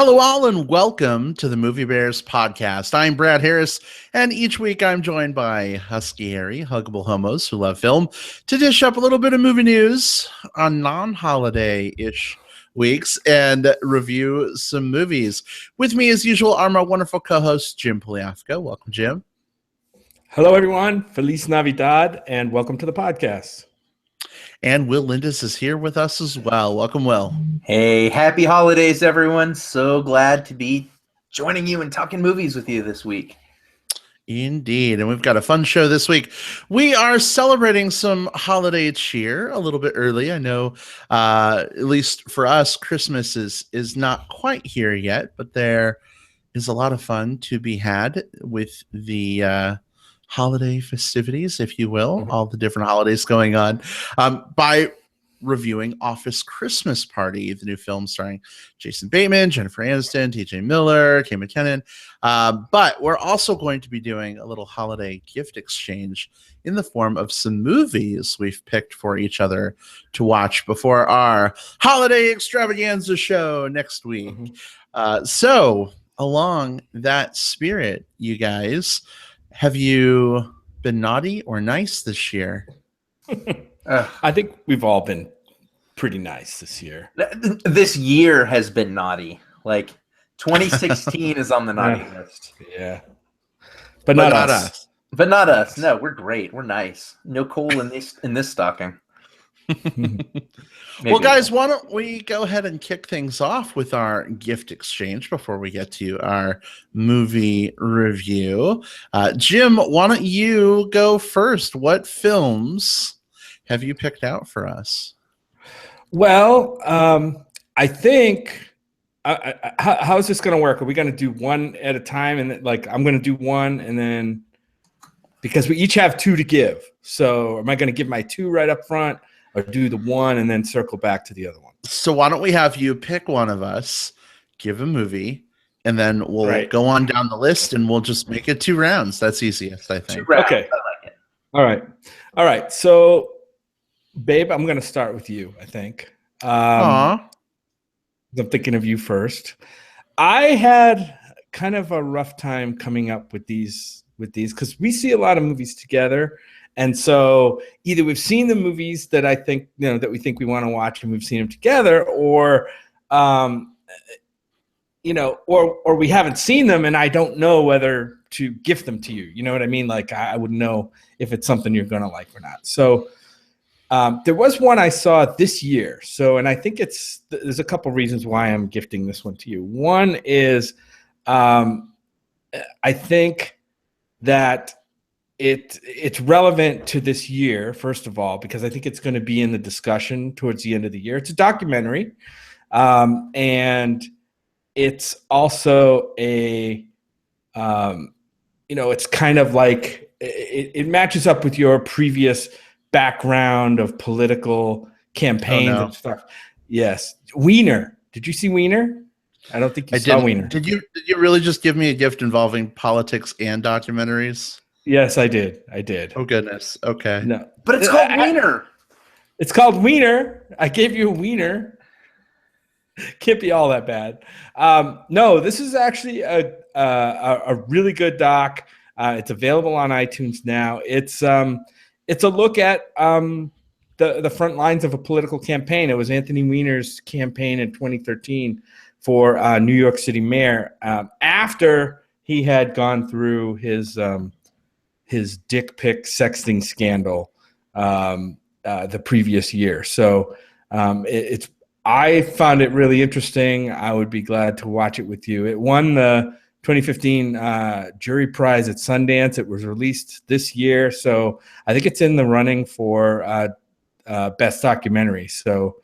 Hello, all, and welcome to the Movie Bears podcast. I'm Brad Harris, and each week I'm joined by Husky Harry, huggable homos who love film, to dish up a little bit of movie news on non-holiday-ish weeks and review some movies. With me, as usual, are my wonderful co-hosts, Jim Poliafco. Welcome, Jim. Hello, everyone. Feliz Navidad, and welcome to the podcast. And Will Lindis is here with us as well. Welcome, Will. Hey, happy holidays, everyone. So glad to be joining you and talking movies with you this week. Indeed. And we've got a fun show this week. We are celebrating some holiday cheer a little bit early. I know, at least for us, Christmas is not quite here yet, but there is a lot of fun to be had with the holiday festivities, if you will, all the different holidays going on, by reviewing Office Christmas Party, the new film starring Jason Bateman, Jennifer Aniston, TJ Miller, Kate McKinnon. But we're also going to be doing a little holiday gift exchange in the form of some movies we've picked for each other to watch before our holiday extravaganza show next week. So along that spirit, you guys, have you been naughty or nice this year? I think we've all been pretty nice this year. This year has been naughty. Like 2016 is on the naughty list. Yeah. But not us. But not us. No, we're great. We're nice. No coal in this stocking. Well, guys, why don't we go ahead and kick things off with our gift exchange before we get to our movie review. Jim, why don't you go first? What films have you picked out for us? Well, I think how is this going to work? Are we going to do one at a time? And like, I'm going to do one and then because we each have two to give. So am I going to give my two right up front or do the one and then circle back to the other one? So why don't we have you pick one of us, give a movie, and then we'll go on down the list and we'll just make it 2 rounds. That's easiest, I think. 2 rounds. Okay. I like it. All right. So, babe, I'm going to start with you, I think. I'm thinking of you first. I had kind of a rough time coming up with these because we see a lot of movies together. And so either we've seen the movies that I think, that we think we want to watch and we've seen them together, or, or we haven't seen them and I don't know whether to gift them to you. You know what I mean? Like I wouldn't know if it's something you're going to like or not. So there was one I saw this year. So, and I think there's a couple reasons why I'm gifting this one to you. One is I think that it's relevant to this year, first of all, because I think it's going to be in the discussion towards the end of the year. It's a documentary, and it's also it's kind of like it matches up with your previous background of political campaigns and stuff. Yes, Wiener. Did you see Wiener? I don't think you saw Wiener. Did you really just give me a gift involving politics and documentaries? Yes, I did. Oh, goodness. Okay. No, but it's called Wiener. It's called Wiener. I gave you a wiener. Can't be all that bad. No, this is actually a really good doc. It's available on iTunes now. It's a look at the front lines of a political campaign. It was Anthony Weiner's campaign in 2013 for New York City mayor after he had gone through his dick pic sexting scandal the previous year. So I found it really interesting. I would be glad to watch it with you. It won the 2015 jury prize at Sundance. It was released this year. So I think it's in the running for best documentary. So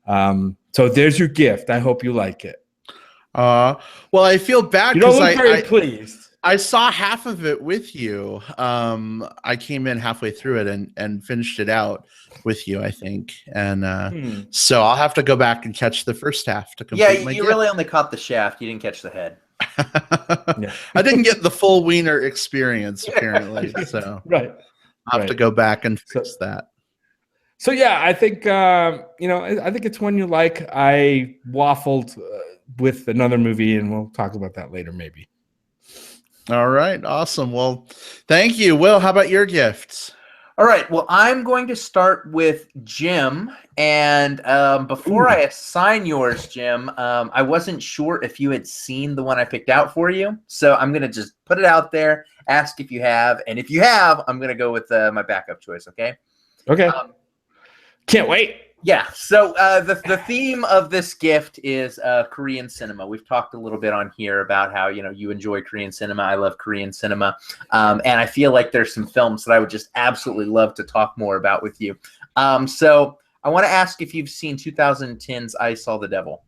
there's your gift. I hope you like it. Well, I feel bad because you don't look very pleased. I saw half of it with you. I came in halfway through it and finished it out with you, I think. And so I'll have to go back and catch the first half to complete my you gift. really only caught the shaft. You didn't catch the head. Yeah. I didn't get the full Wiener experience, apparently. So I'll have to go back and fix that. So yeah, I think I think it's one you like. I waffled with another movie, and we'll talk about that later, maybe. All right, awesome. Well, thank you, Will. How about your gifts? All right. Well, I'm going to start with Jim. And before I assign yours, Jim, I wasn't sure if you had seen the one I picked out for you. So I'm going to just put it out there, ask if you have. And if you have, I'm going to go with my backup choice. Okay. Okay. Can't wait. Yeah. So the theme of this gift is Korean cinema. We've talked a little bit on here about how, you enjoy Korean cinema. I love Korean cinema. And I feel like there's some films that I would just absolutely love to talk more about with you. So I want to ask if you've seen 2010's I Saw the Devil.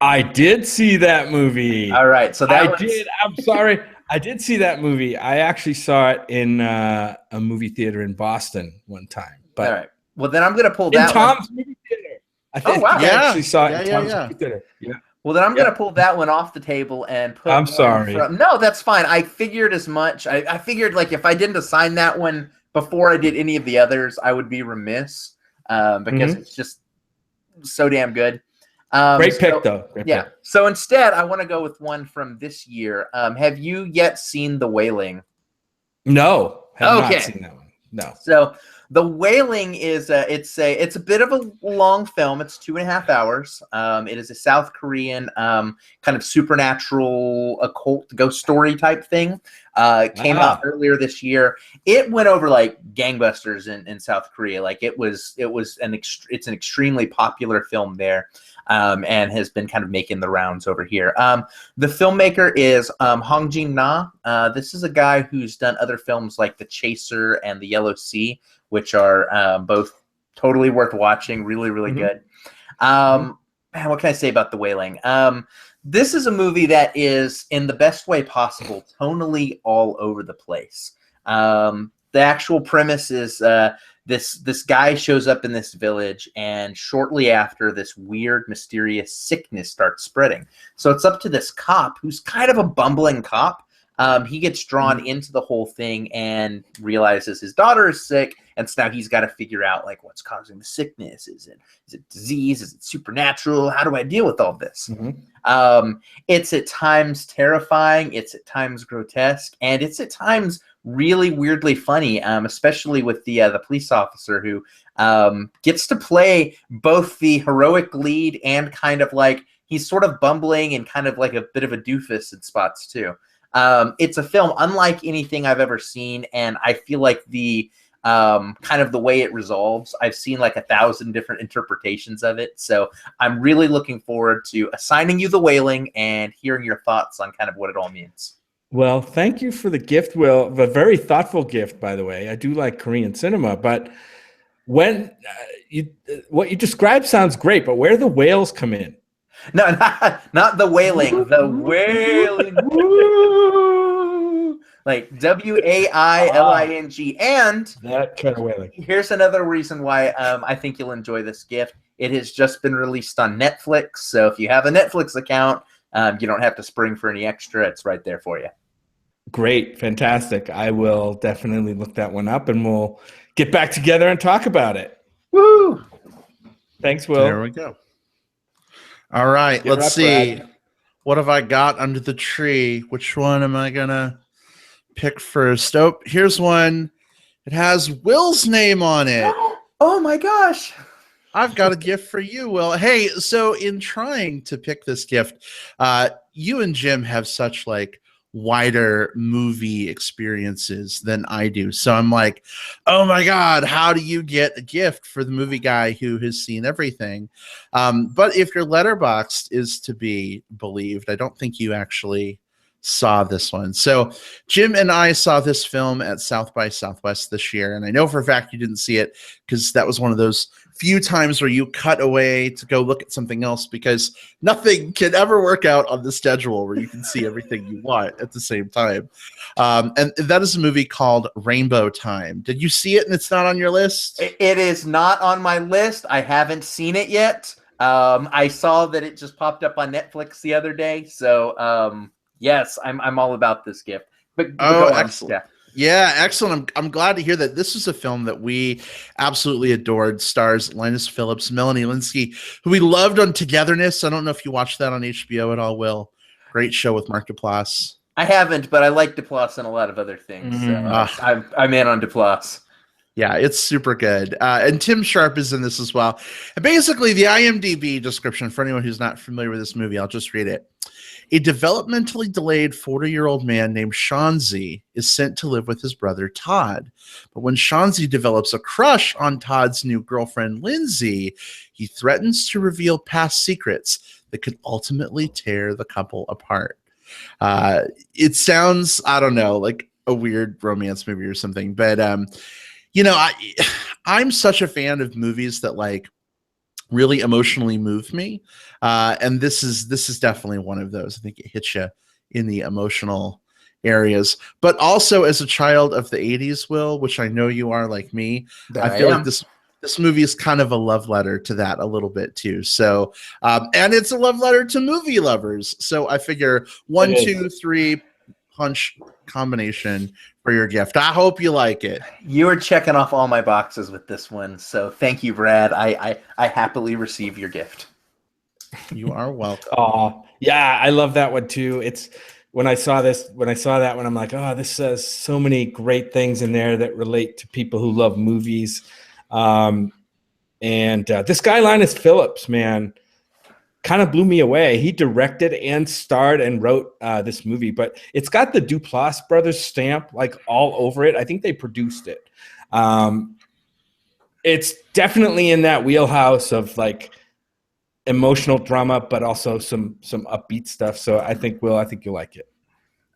I did see that movie. All right. So I did. I'm sorry. I did see that movie. I actually saw it in a movie theater in Boston one time. But all right. Well, then I'm going to pull that Tom's movie theater. I think I actually saw it in Tom's movie theater. Yeah. Well, then I'm going to pull that one off the table and put. I'm sorry. No, that's fine. I figured as much. I figured like if I didn't assign that one before I did any of the others, I would be remiss because it's just so damn good. Great pick, though. Great pick. So instead, I want to go with one from this year. Have you yet seen The Wailing? No. Have not seen that one. No. So The Wailing is it's a bit of a long film. It's 2.5 hours. It is a South Korean kind of supernatural occult ghost story type thing. It came out earlier this year. It went over like gangbusters in South Korea. Like it's an extremely popular film there. And has been kind of making the rounds over here. The filmmaker is Hong Jin-na. This is a guy who's done other films like The Chaser and The Yellow Sea, which are both totally worth watching. Really, really good. Man, what can I say about The Wailing? This is a movie that is, in the best way possible, tonally all over the place. The actual premise is this guy shows up in this village, and shortly after, this weird, mysterious sickness starts spreading. So it's up to this cop who's kind of a bumbling cop. He gets drawn into the whole thing and realizes his daughter is sick, and so now he's got to figure out like what's causing the sickness. Is it disease? Is it supernatural? How do I deal with all this? It's at times terrifying. It's at times grotesque, and it's at times really weirdly funny, especially with the police officer who gets to play both the heroic lead and kind of like he's sort of bumbling and kind of like a bit of a doofus in spots too. It's a film unlike anything I've ever seen, and I feel like the kind of the way it resolves, I've seen like 1,000 different interpretations of it. So I'm really looking forward to assigning you The Wailing and hearing your thoughts on kind of what it all means. Well, thank you for the gift, Will. A very thoughtful gift, by the way. I do like Korean cinema, but when what you described sounds great, but where the whales come in? No, not The Wailing. The Wailing. Like WAILING. And that kind of wailing. Here's another reason why I think you'll enjoy this gift. It has just been released on Netflix. So if you have a Netflix account, you don't have to spring for any extra. It's right there for you. Great. Fantastic. I will definitely look that one up, and we'll get back together and talk about it. Woo! Thanks, Will. There we go. All right. Let's see. Brad. What have I got under the tree? Which one am I going to pick first? Oh, here's one. It has Will's name on it. Oh, my gosh. I've got a gift for you, Will. Hey, so in trying to pick this gift, you and Jim have such like wider movie experiences than I do. So I'm like, oh my God, how do you get a gift for the movie guy who has seen everything? But if your letterboxd is to be believed, I don't think you actually saw this one. So Jim and I saw this film at South by Southwest this year, and I know for a fact you didn't see it because that was one of those few times where you cut away to go look at something else because nothing can ever work out on the schedule where you can see everything you want at the same time. And that is a movie called Rainbow Time. Did you see it and it's not on your list? It is not on my list. I haven't seen it yet. I saw that it just popped up on Netflix the other day. So yes, I'm all about this gift. But oh, excellent. Yeah, excellent. I'm glad to hear that. This is a film that we absolutely adored. Stars Linus Phillips, Melanie Linsky, who we loved on Togetherness. I don't know if you watched that on HBO at all, Will. Great show with Mark Duplass. I haven't, but I like Duplass and a lot of other things. So I'm in on Duplass. Yeah, it's super good. And Tim Sharp is in this as well. And basically, the IMDb description, for anyone who's not familiar with this movie, I'll just read it. A developmentally delayed 40-year-old man named Shanzi is sent to live with his brother Todd. But when Shanzi develops a crush on Todd's new girlfriend Lindsay, he threatens to reveal past secrets that could ultimately tear the couple apart. It sounds, I don't know, like a weird romance movie or something. But, I'm such a fan of movies that like really emotionally move me. And this is definitely one of those. I think it hits you in the emotional areas, but also as a child of the 80s, Will, which I know you are like me. I feel like this movie is kind of a love letter to that a little bit too. So, and it's a love letter to movie lovers. So I figure 1, 2, 3 punch combination for your gift. I hope you like it. You are checking off all my boxes with this one. So thank you, Brad. I happily receive your gift. You are welcome. Oh, yeah, I love that one too. It's when I saw that one, I'm like, oh, this says so many great things in there that relate to people who love movies. And this guy, Linus Phillips, man, kind of blew me away. He directed and starred and wrote this movie, but it's got the Duplass brothers stamp like all over it. I think they produced it. It's definitely in that wheelhouse of like emotional drama, but also some upbeat stuff. So I think you'll like it.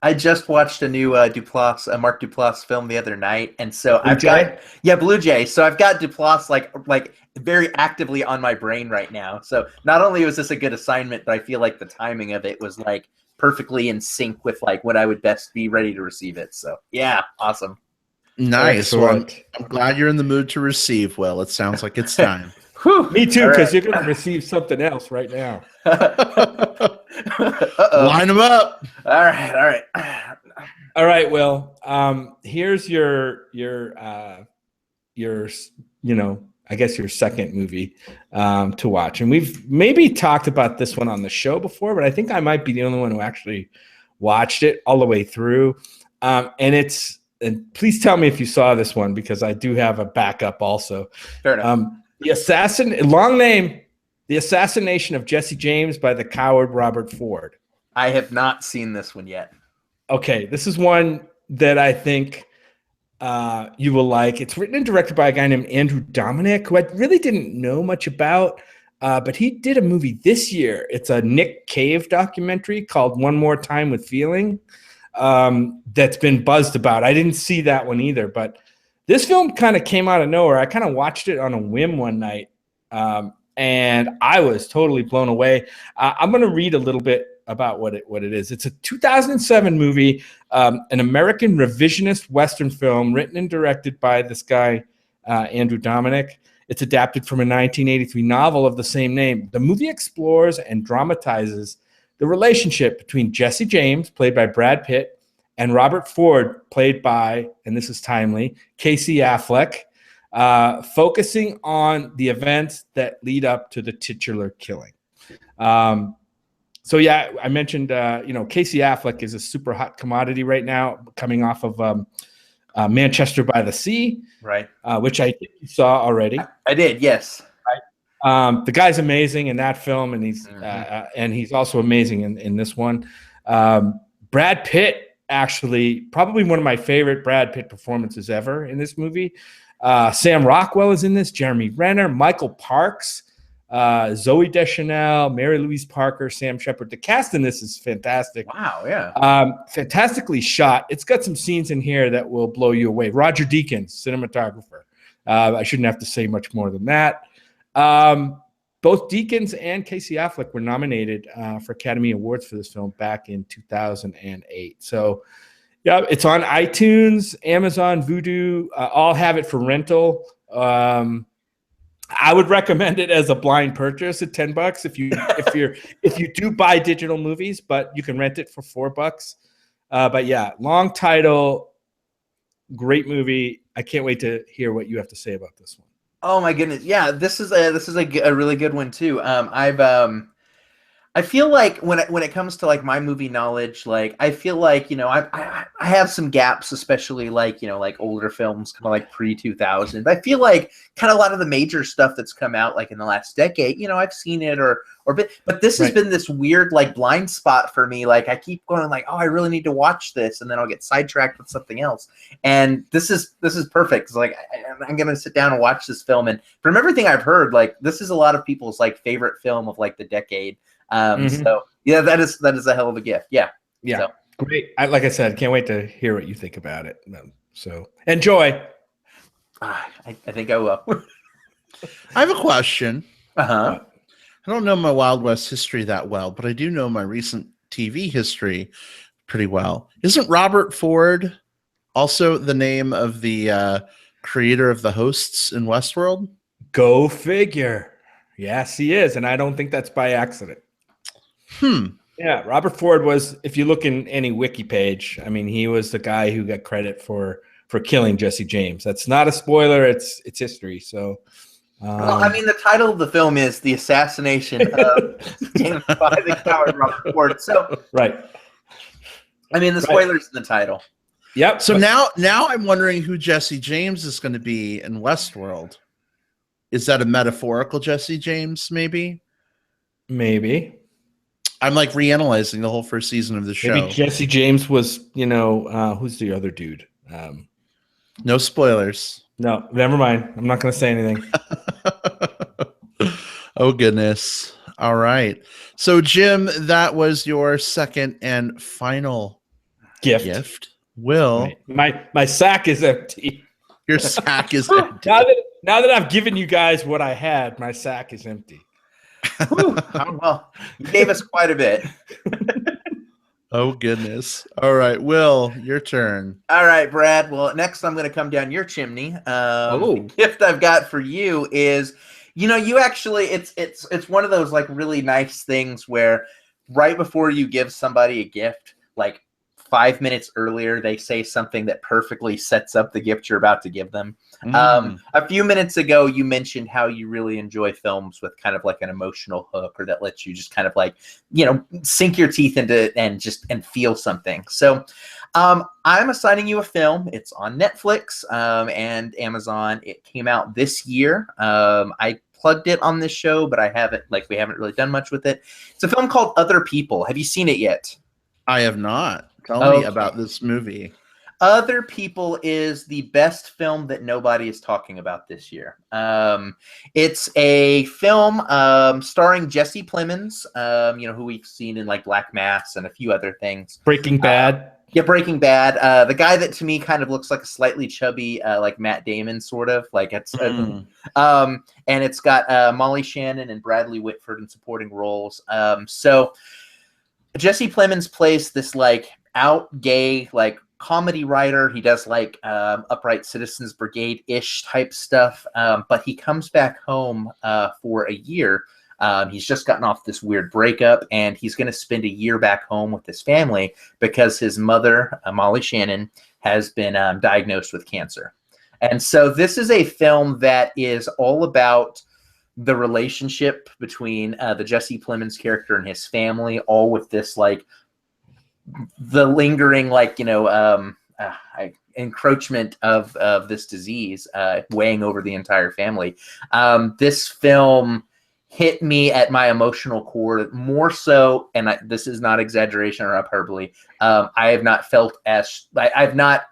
I just watched a new Mark Duplass film the other night, and so Blue Jay. So I've got Duplass like very actively on my brain right now. So not only was this a good assignment, but I feel like the timing of it was like perfectly in sync with like when I would best be ready to receive it. So yeah, awesome. Nice. Well, I'm glad you're in the mood to receive. Well, it sounds like it's time. Whew, me too, because you're going to receive something else right now. Line them up. All right. Will. Here's your I guess your second movie to watch, and we've maybe talked about this one on the show before, but I think I might be the only one who actually watched it all the way through. And please tell me if you saw this one, because I do have a backup also. Fair enough. The Assassination of Jesse James by the coward Robert Ford. I have not seen this one yet. Okay, this is one that I think you will like. It's written and directed by a guy named Andrew Dominic, who I really didn't know much about, but he did a movie this year. It's a Nick Cave documentary called One More Time with Feeling that's been buzzed about. I didn't see that one either, but this film kind of came out of nowhere. I kind of watched it on a whim one night, and I was totally blown away. I'm going to read a little bit about what it is. It's a 2007 movie, an American revisionist Western film written and directed by this guy, Andrew Dominic. It's adapted from a 1983 novel of the same name. The movie explores and dramatizes the relationship between Jesse James, played by Brad Pitt, and Robert Ford, played by, and this is timely, Casey Affleck, focusing on the events that lead up to the titular killing. So yeah, I mentioned, Casey Affleck is a super hot commodity right now, coming off of Manchester by the Sea, right? Which I think you saw already. I did, yes. The guy's amazing in that film, and he's also amazing in this one. Brad Pitt, actually, probably one of my favorite Brad Pitt performances ever in this movie. Sam Rockwell is in this. Jeremy Renner, Michael Parks, Zooey Deschanel, Mary Louise Parker, Sam Shepard. The cast in this is fantastic. Wow, yeah. Fantastically shot. It's got some scenes in here that will blow you away. Roger Deakins, cinematographer. I shouldn't have to say much more than that. Both Deakins and Casey Affleck were nominated for Academy Awards for this film back in 2008. So, yeah, it's on iTunes, Amazon, Vudu. All have it for rental. I would recommend it as a blind purchase at $10 if you do buy digital movies, but you can rent it for $4. But yeah, long title, Great movie. I can't wait to hear what you have to say about this one. Oh my goodness. Yeah, this is a really good one too. I feel like when it comes to like my movie knowledge, like I feel like, I have some gaps, especially like, like older films, kind of like pre-2000. I feel like kind of a lot of the major stuff that's come out like in the last decade, I've seen it but this has been this weird like blind spot for me. Like I keep going like, oh, I really need to watch this, and then I'll get sidetracked with something else. And this is perfect. It's like I'm gonna sit down and watch this film, and from everything I've heard, like this is a lot of people's like favorite film of like the decade. So yeah, that is a hell of a gift. Yeah. So. Great. Like I said, can't wait to hear what you think about it. So enjoy. I think I will. I have a question. Uh-huh. I don't know my Wild West history that well, but I do know my recent TV history pretty well. Isn't Robert Ford also the name of the creator of the hosts in Westworld? Go figure. Yes, he is. And I don't think that's by accident. Yeah, Robert Ford was, if you look in any wiki page, I mean, he was the guy who got credit for killing Jesse James. That's not a spoiler. It's history. So, well, I mean, the title of the film is "The Assassination of James by the Coward Robert Ford." So, right. I mean, the spoilers in the title. Yep. So now I'm wondering who Jesse James is going to be in Westworld. Is that a metaphorical Jesse James? Maybe. I'm like reanalyzing the whole first season of the show. Maybe Jesse James was, who's the other dude? No spoilers. No, never mind. I'm not going to say anything. Oh, goodness. All right. So, Jim, that was your second and final gift. Will. Right. My sack is empty. Your sack is empty. Now that I've given you guys what I had, my sack is empty. Well, you gave us quite a bit. Oh, goodness. All right, Will, your turn. All right, Brad. Well, next I'm going to come down your chimney. The gift I've got for you is, you actually, it's one of those like really nice things where right before you give somebody a gift, like 5 minutes earlier, they say something that perfectly sets up the gift you're about to give them. A few minutes ago, you mentioned how you really enjoy films with kind of like an emotional hook, or that lets you just kind of like, sink your teeth into it and feel something. So I'm assigning you a film. It's on Netflix and Amazon. It came out this year. I plugged it on this show, but we haven't really done much with it. It's a film called Other People. Have you seen it yet? I have not. Tell me about this movie. Other People is the best film that nobody is talking about this year. It's a film starring Jesse Plemons, who we've seen in like Black Mass and a few other things. Breaking Bad. Yeah, Breaking Bad. The guy that to me kind of looks like a slightly chubby, like Matt Damon, sort of like it's. And it's got Molly Shannon and Bradley Whitford in supporting roles. So Jesse Plemons plays this like out gay like comedy writer. He does like Upright Citizens Brigade-ish type stuff, but he comes back home for a year. He's just gotten off this weird breakup, and he's going to spend a year back home with his family because his mother, Molly Shannon, has been diagnosed with cancer. And so this is a film that is all about the relationship between the Jesse Plemons character and his family, all with this like the lingering like encroachment of this disease weighing over the entire family. This film hit me at my emotional core more so, and this is not exaggeration or hyperbole. I have not felt I've not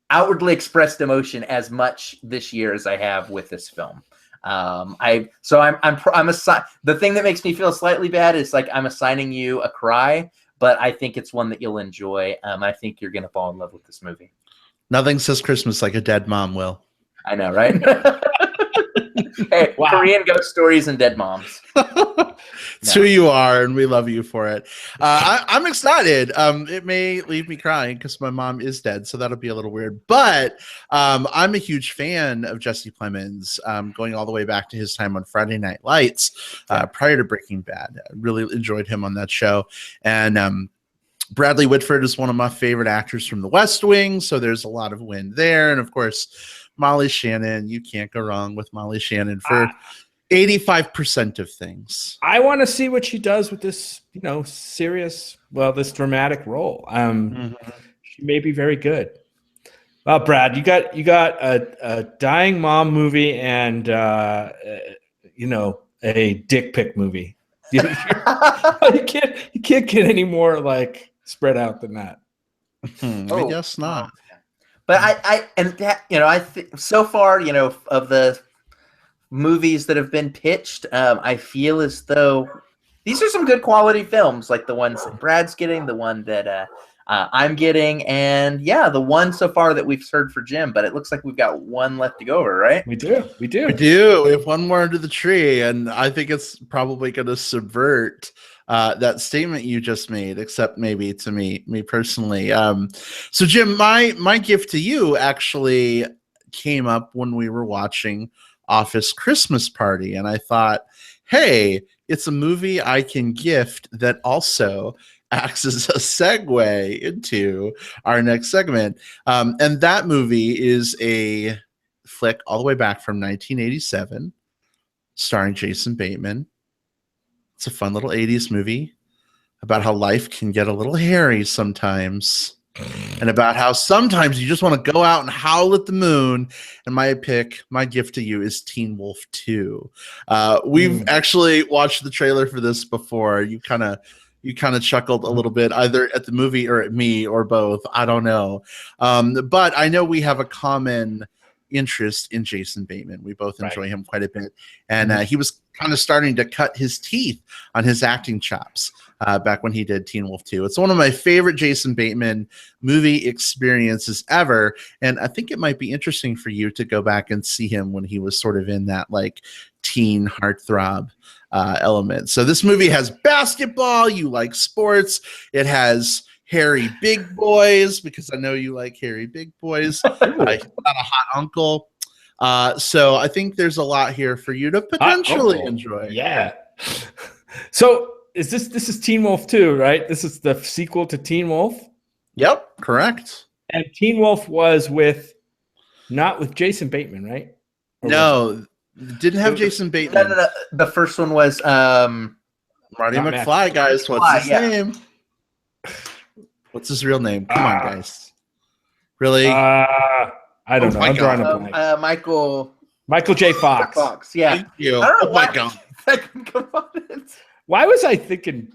outwardly expressed emotion as much this year as I have with this film. The thing that makes me feel slightly bad is like I'm assigning you a cry, but I think it's one that you'll enjoy. I think you're gonna fall in love with this movie. Nothing says Christmas like a dead mom, Will. I know, right? Hey, wow. Korean ghost stories and dead moms. It's who you are, and we love you for it. I'm excited. It may leave me crying because my mom is dead, so that'll be a little weird. But I'm a huge fan of Jesse Plemons, going all the way back to his time on Friday Night Lights prior to Breaking Bad. I really enjoyed him on that show. And Bradley Whitford is one of my favorite actors from The West Wing, so there's a lot of win there. And of course, Molly Shannon. You can't go wrong with Molly Shannon for 85% of things. I want to see what she does with this, serious, this dramatic role. She may be very good. Well, Brad, you got a dying mom movie and a dick pic movie. You can't get any more like spread out than that. I guess not. But I think so far, of the movies that have been pitched, I feel as though these are some good quality films, like the ones that Brad's getting, the one that I'm getting, and the one so far that we've heard for Jim. But it looks like we've got one left to go over, right? We do. We have one more under the tree, and I think it's probably going to subvert that statement you just made, except maybe to me personally. So Jim, my gift to you actually came up when we were watching Office Christmas Party, and I thought, hey, it's a movie I can gift that also acts as a segue into our next segment. And that movie is a flick all the way back from 1987, starring Jason Bateman. It's a fun little 80s movie about how life can get a little hairy sometimes, and about how sometimes you just want to go out and howl at the moon. And my gift to you is Teen Wolf 2. We've actually watched the trailer for this before. You kind of chuckled a little bit, either at the movie or at me or both. I don't know. But I know we have a common interest in Jason Bateman. We both enjoy him quite a bit. And he was kind of starting to cut his teeth on his acting chops back when he did Teen Wolf 2. It's one of my favorite Jason Bateman movie experiences ever. And I think it might be interesting for you to go back and see him when he was sort of in that like teen heartthrob element. So this movie has basketball. You like sports. It has hairy big boys, because I know you like hairy big boys. Not a hot uncle. So I think there's a lot here for you to potentially enjoy. Yeah. So this is Teen Wolf 2, right? This is the sequel to Teen Wolf. Yep, correct. And Teen Wolf was not with Jason Bateman, right? Or no, didn't have Jason Bateman. No. The first one was Marty McFly, guys. What's his name? What's his real name? Come on, guys. Really? I don't know. I'm drawing a blank. Michael J. Fox. Fox, yeah. Thank you. I don't know my God. Why was I thinking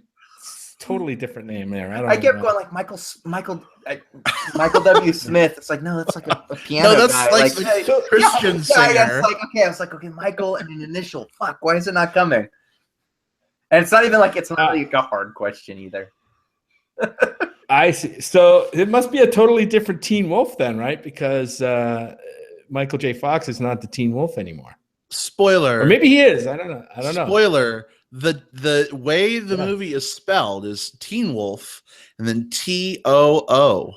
totally different name there? I kept going like Michael W. Smith. It's like, no, that's like a piano No, that's guy. like the Christian singer. I was like, okay, Michael and an initial. Fuck, why is it not coming? And it's not even like, it's not like a hard question either. I see. So it must be a totally different Teen Wolf then, right? Because Michael J. Fox is not the Teen Wolf anymore. Spoiler. Or maybe he is. I don't know. Spoiler. The way the movie is spelled is Teen Wolf and then T-O-O.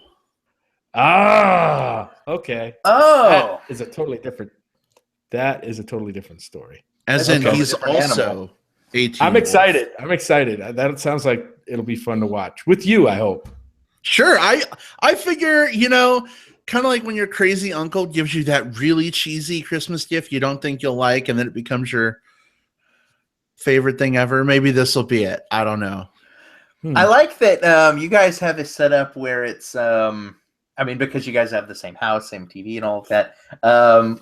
Ah, okay. Oh. That is a totally different story. As in, he's also a Teen I'm Wolf. excited. That sounds like it'll be fun to watch. With you, I hope. Sure. I figure, kind of like when your crazy uncle gives you that really cheesy Christmas gift you don't think you'll like, and then it becomes your favorite thing ever. Maybe this will be it. I don't know. I like that you guys have it set up where it's because you guys have the same house, same TV, and all of that.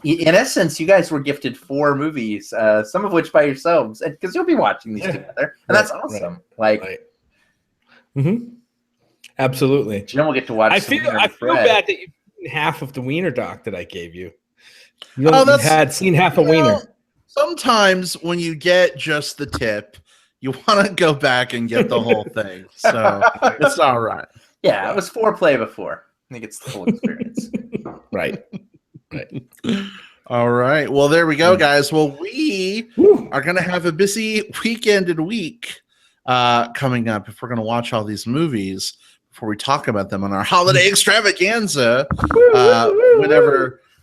In essence, you guys were gifted 4 movies, some of which by yourselves, because you'll be watching these together, and that's awesome. Absolutely. Then we'll get to watch. I feel bad that you've seen half of the wiener doc that I gave you. You had seen half a wiener. Sometimes when you get just the tip, you want to go back and get the whole thing. So it's all right. Yeah, it was foreplay before. I think it's the full experience. Right. All right. Well, there we go, guys. Well, we are going to have a busy weekend and week coming up if we're going to watch all these movies before we talk about them on our holiday extravaganza,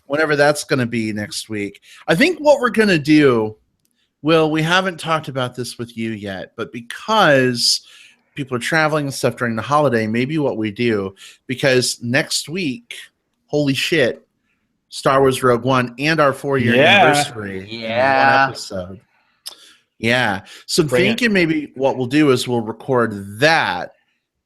whenever that's going to be next week. I think what we're going to do, Will, we haven't talked about this with you yet, but because people are traveling and stuff during the holiday, maybe what we do, because next week, holy shit, Star Wars Rogue One and our 4-year anniversary in one episode. Yeah. So I'm thinking maybe what we'll do is we'll record that.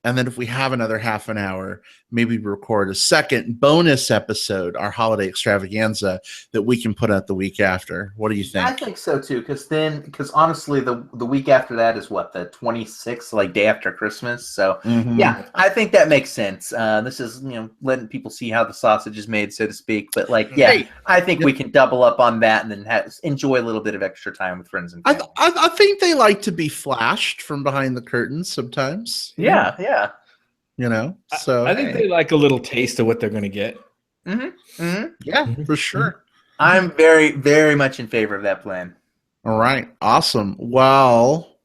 And then if we have another half an hour, maybe record a second bonus episode, our holiday extravaganza, that we can put out the week after. What do you think? I think so too, because honestly, the week after that is what, the 26th, like day after Christmas. So yeah, I think that makes sense. This is letting people see how the sausage is made, so to speak. But I think we can double up on that and then enjoy a little bit of extra time with friends and family. I think they like to be flashed from behind the curtains sometimes. Yeah. So I think they like a little taste of what they're going to get. Yeah, for sure. I'm very, very much in favor of that plan. All right, awesome. Well,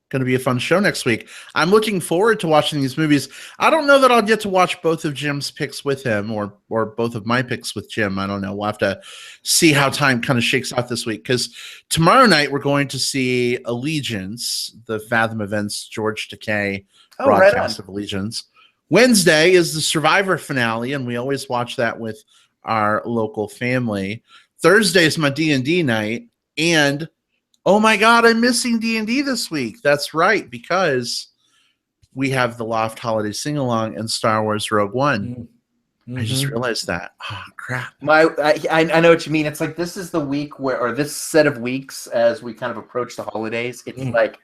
going to be a fun show next week. I'm looking forward to watching these movies. I don't know that I'll get to watch both of Jim's picks with him or both of my picks with Jim. I don't know. We'll have to see how time kind of shakes out this week, because tomorrow night we're going to see Allegiance, the Fathom Events George Takei broadcast of Allegiance. Wednesday is the Survivor finale, and we always watch that with our local family. Thursday is my D&D night, and oh my God, I'm missing D&D this week. That's right, because we have the Loft Holiday Sing-Along and Star Wars Rogue One. I just realized that. Oh, crap. I know what you mean. It's like this is the week or this set of weeks as we kind of approach the holidays. It's like,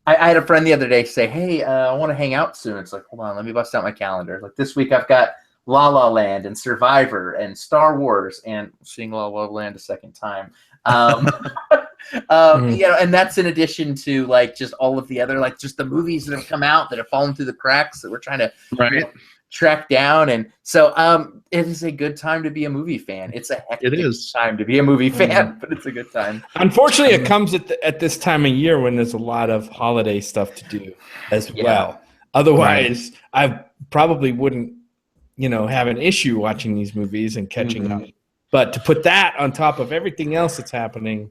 I had a friend the other day say, hey, I want to hang out soon. It's like, hold on, let me bust out my calendar. Like this week I've got La La Land and Survivor and Star Wars and seeing La La Land a second time. And that's in addition to like just all of the other, like just the movies that have come out that have fallen through the cracks that we're trying to track down. And so it is a good time to be a movie fan. It's a hectic time to be a movie fan, but it's a good time. Unfortunately, it comes at this time of year when there's a lot of holiday stuff to do as well. Otherwise, I probably wouldn't, have an issue watching these movies and catching up. But to put that on top of everything else that's happening,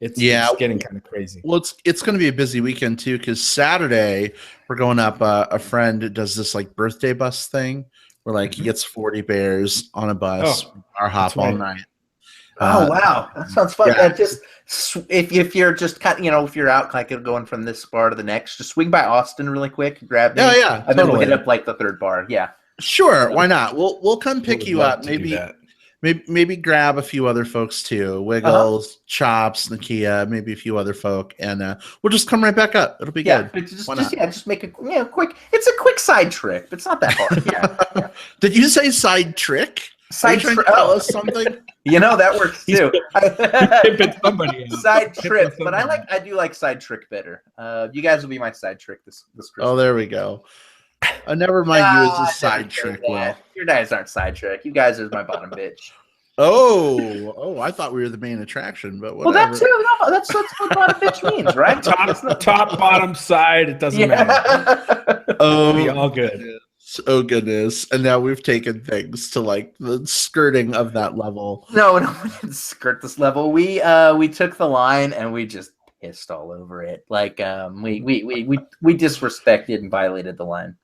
it's getting kind of crazy. Well, it's going to be a busy weekend too, because Saturday we're going up. A friend does this like birthday bus thing where like he gets 40 bears on a bus, our hop all night. Oh wow, that sounds fun. Yeah. Just if you're just if you're out like going from this bar to the next, just swing by Austin really quick, grab me. And then we'll hit up like the third bar. Yeah, sure. Why not? We'll come pick you up. Maybe grab a few other folks too. Wiggles, Chops, Nakia, maybe a few other folk, and we'll just come right back up. It'll be good. Just make a quick. It's a quick side trip. It's not that hard. Yeah. Did you say side trick? Side trick. Tell us something. That works too. Somebody side trip, but I do like side trick better. You guys will be my side trick this Christmas. Oh, there we go. Never mind you as a side trick. Well, your guys aren't side trick. You guys are my bottom bitch. Oh! I thought we were the main attraction, but whatever. Well, that too. No, that's what bottom bitch means, right? Top, bottom, side. It doesn't matter. Oh, be all good. Oh goodness! And now we've taken things to like the skirting of that level. No, we didn't skirt this level. We took the line and we just pissed all over it. Like we disrespected and violated the line.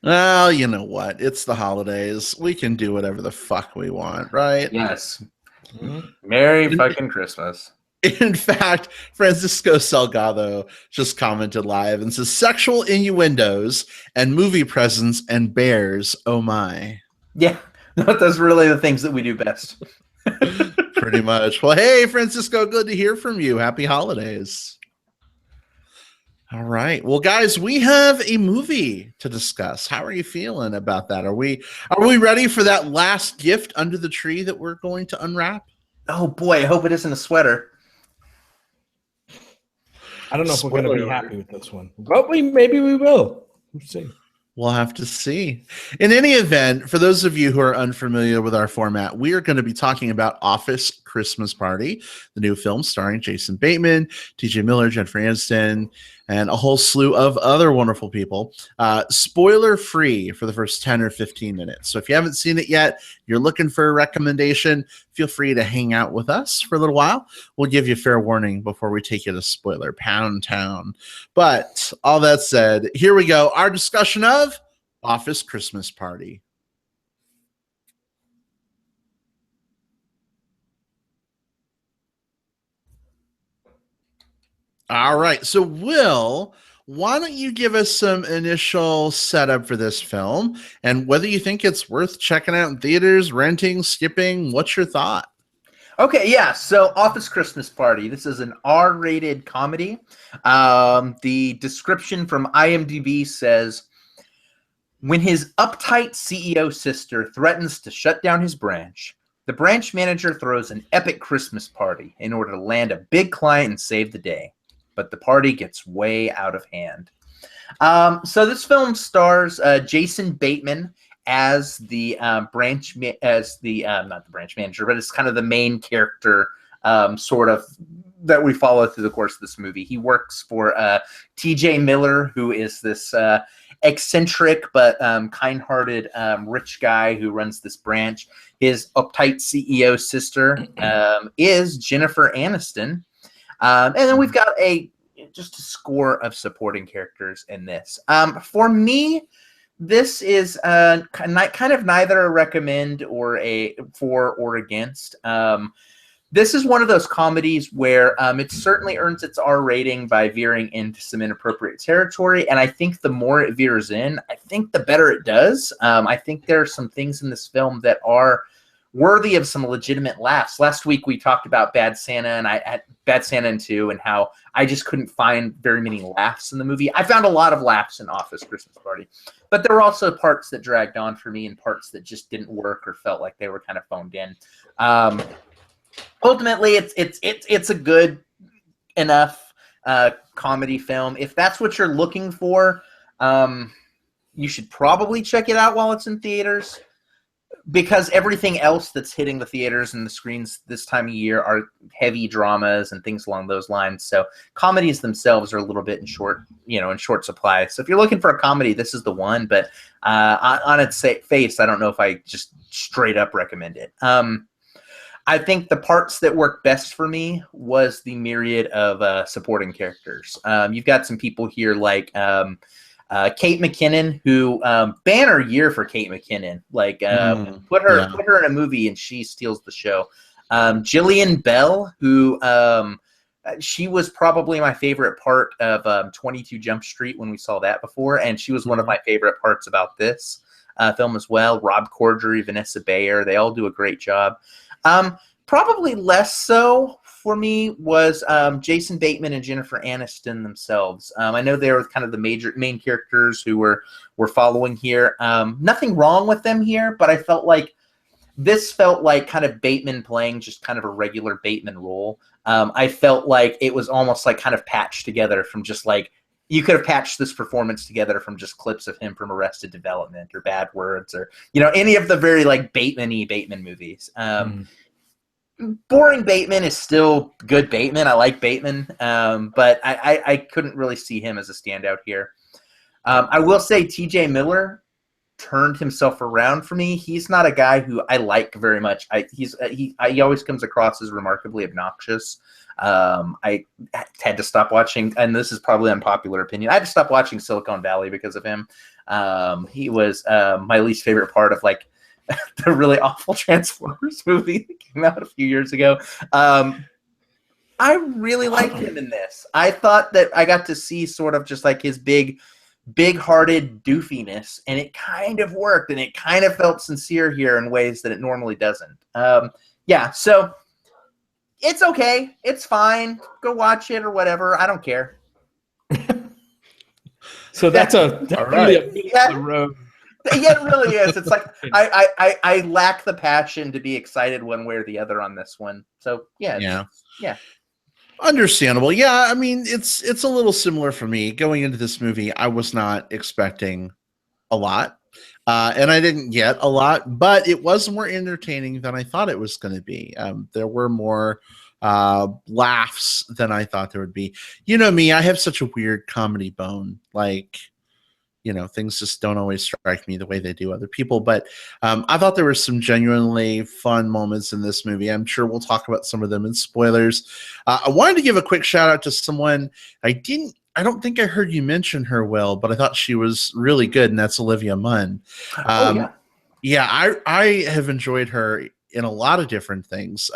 Well, you know what? It's the holidays. We can do whatever the fuck we want, right? Yes. Merry fucking Christmas. In fact, Francisco Salgado just commented live and says, sexual innuendos and movie presents and bears, oh my. Yeah, those are really the things that we do best. Pretty much. Well, hey, Francisco, good to hear from you. Happy holidays. All right. Well, guys, we have a movie to discuss. How are you feeling about that? Are we ready for that last gift under the tree that we're going to unwrap? Oh boy, I hope it isn't a sweater. I don't know if we're going to be happy with this one, but maybe we will. We'll see. We'll have to see. In any event, for those of you who are unfamiliar with our format, we are going to be talking about Office Christmas Party, the new film starring Jason Bateman, TJ Miller, Jennifer Aniston, and a whole slew of other wonderful people. Spoiler free for the first 10 or 15 minutes. So if you haven't seen it yet, you're looking for a recommendation, feel free to hang out with us for a little while. We'll give you fair warning before we take you to spoiler pound town. But all that said, here we go. Our discussion of Office Christmas Party. All right. So, Will, why don't you give us some initial setup for this film and whether you think it's worth checking out in theaters, renting, skipping? What's your thought? Okay, yeah. So, Office Christmas Party. This is an R-rated comedy. The description from IMDb says, when his uptight CEO sister threatens to shut down his branch, the branch manager throws an epic Christmas party in order to land a big client and save the day. But the party gets way out of hand. So this film stars Jason Bateman as the not the branch manager, but it's kind of the main character, sort of, that we follow through the course of this movie. He works for TJ Miller, who is this eccentric but kind-hearted rich guy who runs this branch. His uptight CEO sister is Jennifer Aniston. And then we've got just a score of supporting characters in this. For me, this is kind of neither a recommend or a for or against. This is one of those comedies where it certainly earns its R rating by veering into some inappropriate territory. And I think the more it veers in, I think the better it does. I think there are some things in this film that are worthy of some legitimate laughs. Last week we talked about Bad Santa and Bad Santa and 2 and how I just couldn't find very many laughs in the movie. I found a lot of laughs in Office Christmas Party, but there were also parts that dragged on for me and parts that just didn't work or felt like they were kind of phoned in. Ultimately, it's a good enough comedy film. If that's what you're looking for, you should probably check it out while it's in theaters, because everything else that's hitting the theaters and the screens this time of year are heavy dramas and things along those lines. So comedies themselves are a little bit in short supply. So if you're looking for a comedy, this is the one. But on its face, I don't know if I just straight up recommend it. I think the parts that worked best for me was the myriad of supporting characters. You've got some people here like Kate McKinnon, who banner year for Kate McKinnon. Like put her in a movie and she steals the show. Jillian Bell, who she was probably my favorite part of 22 Jump Street when we saw that before, and she was one of my favorite parts about this film as well. Rob Corddry, Vanessa Bayer, they all do a great job. Probably less so for me was Jason Bateman and Jennifer Aniston themselves. I know they were kind of the main characters who we're following here. Nothing wrong with them here, but I felt like this felt like kind of Bateman playing just kind of a regular Bateman role. I felt like it was almost like kind of patched together from just like, you could have patched this performance together from just clips of him from Arrested Development or Bad Words or, any of the very like Bateman-y Bateman movies. Boring Bateman is still good Bateman. I like Bateman, but I couldn't really see him as a standout here. I will say TJ Miller turned himself around for me. He's not a guy who I like very much. He always comes across as remarkably obnoxious. I had to stop watching, and this is probably an unpopular opinion, I had to stop watching Silicon Valley because of him. He was my least favorite part of like the really awful Transformers movie that came out a few years ago. I really liked him in this. I thought that I got to see sort of just like his big-hearted doofiness, and it kind of worked, and it kind of felt sincere here in ways that it normally doesn't. Yeah, so it's okay. It's fine. Go watch it or whatever. I don't care. So that's really a middle of the road. Yeah, it really is. It's like I lack the passion to be excited one way or the other on this one. So yeah. Understandable. Yeah, I mean it's a little similar for me. Going into this movie, I was not expecting a lot. And I didn't get a lot, but it was more entertaining than I thought it was going to be. There were more laughs than I thought there would be. You know me, I have such a weird comedy bone. Like, you know, things just don't always strike me the way they do other people. But I thought there were some genuinely fun moments in this movie. I'm sure we'll talk about some of them in spoilers. I wanted to give a quick shout out to someone I don't think I heard you mention her, Will, but I thought she was really good, and that's Olivia Munn. Yeah, I have enjoyed her in a lot of different things.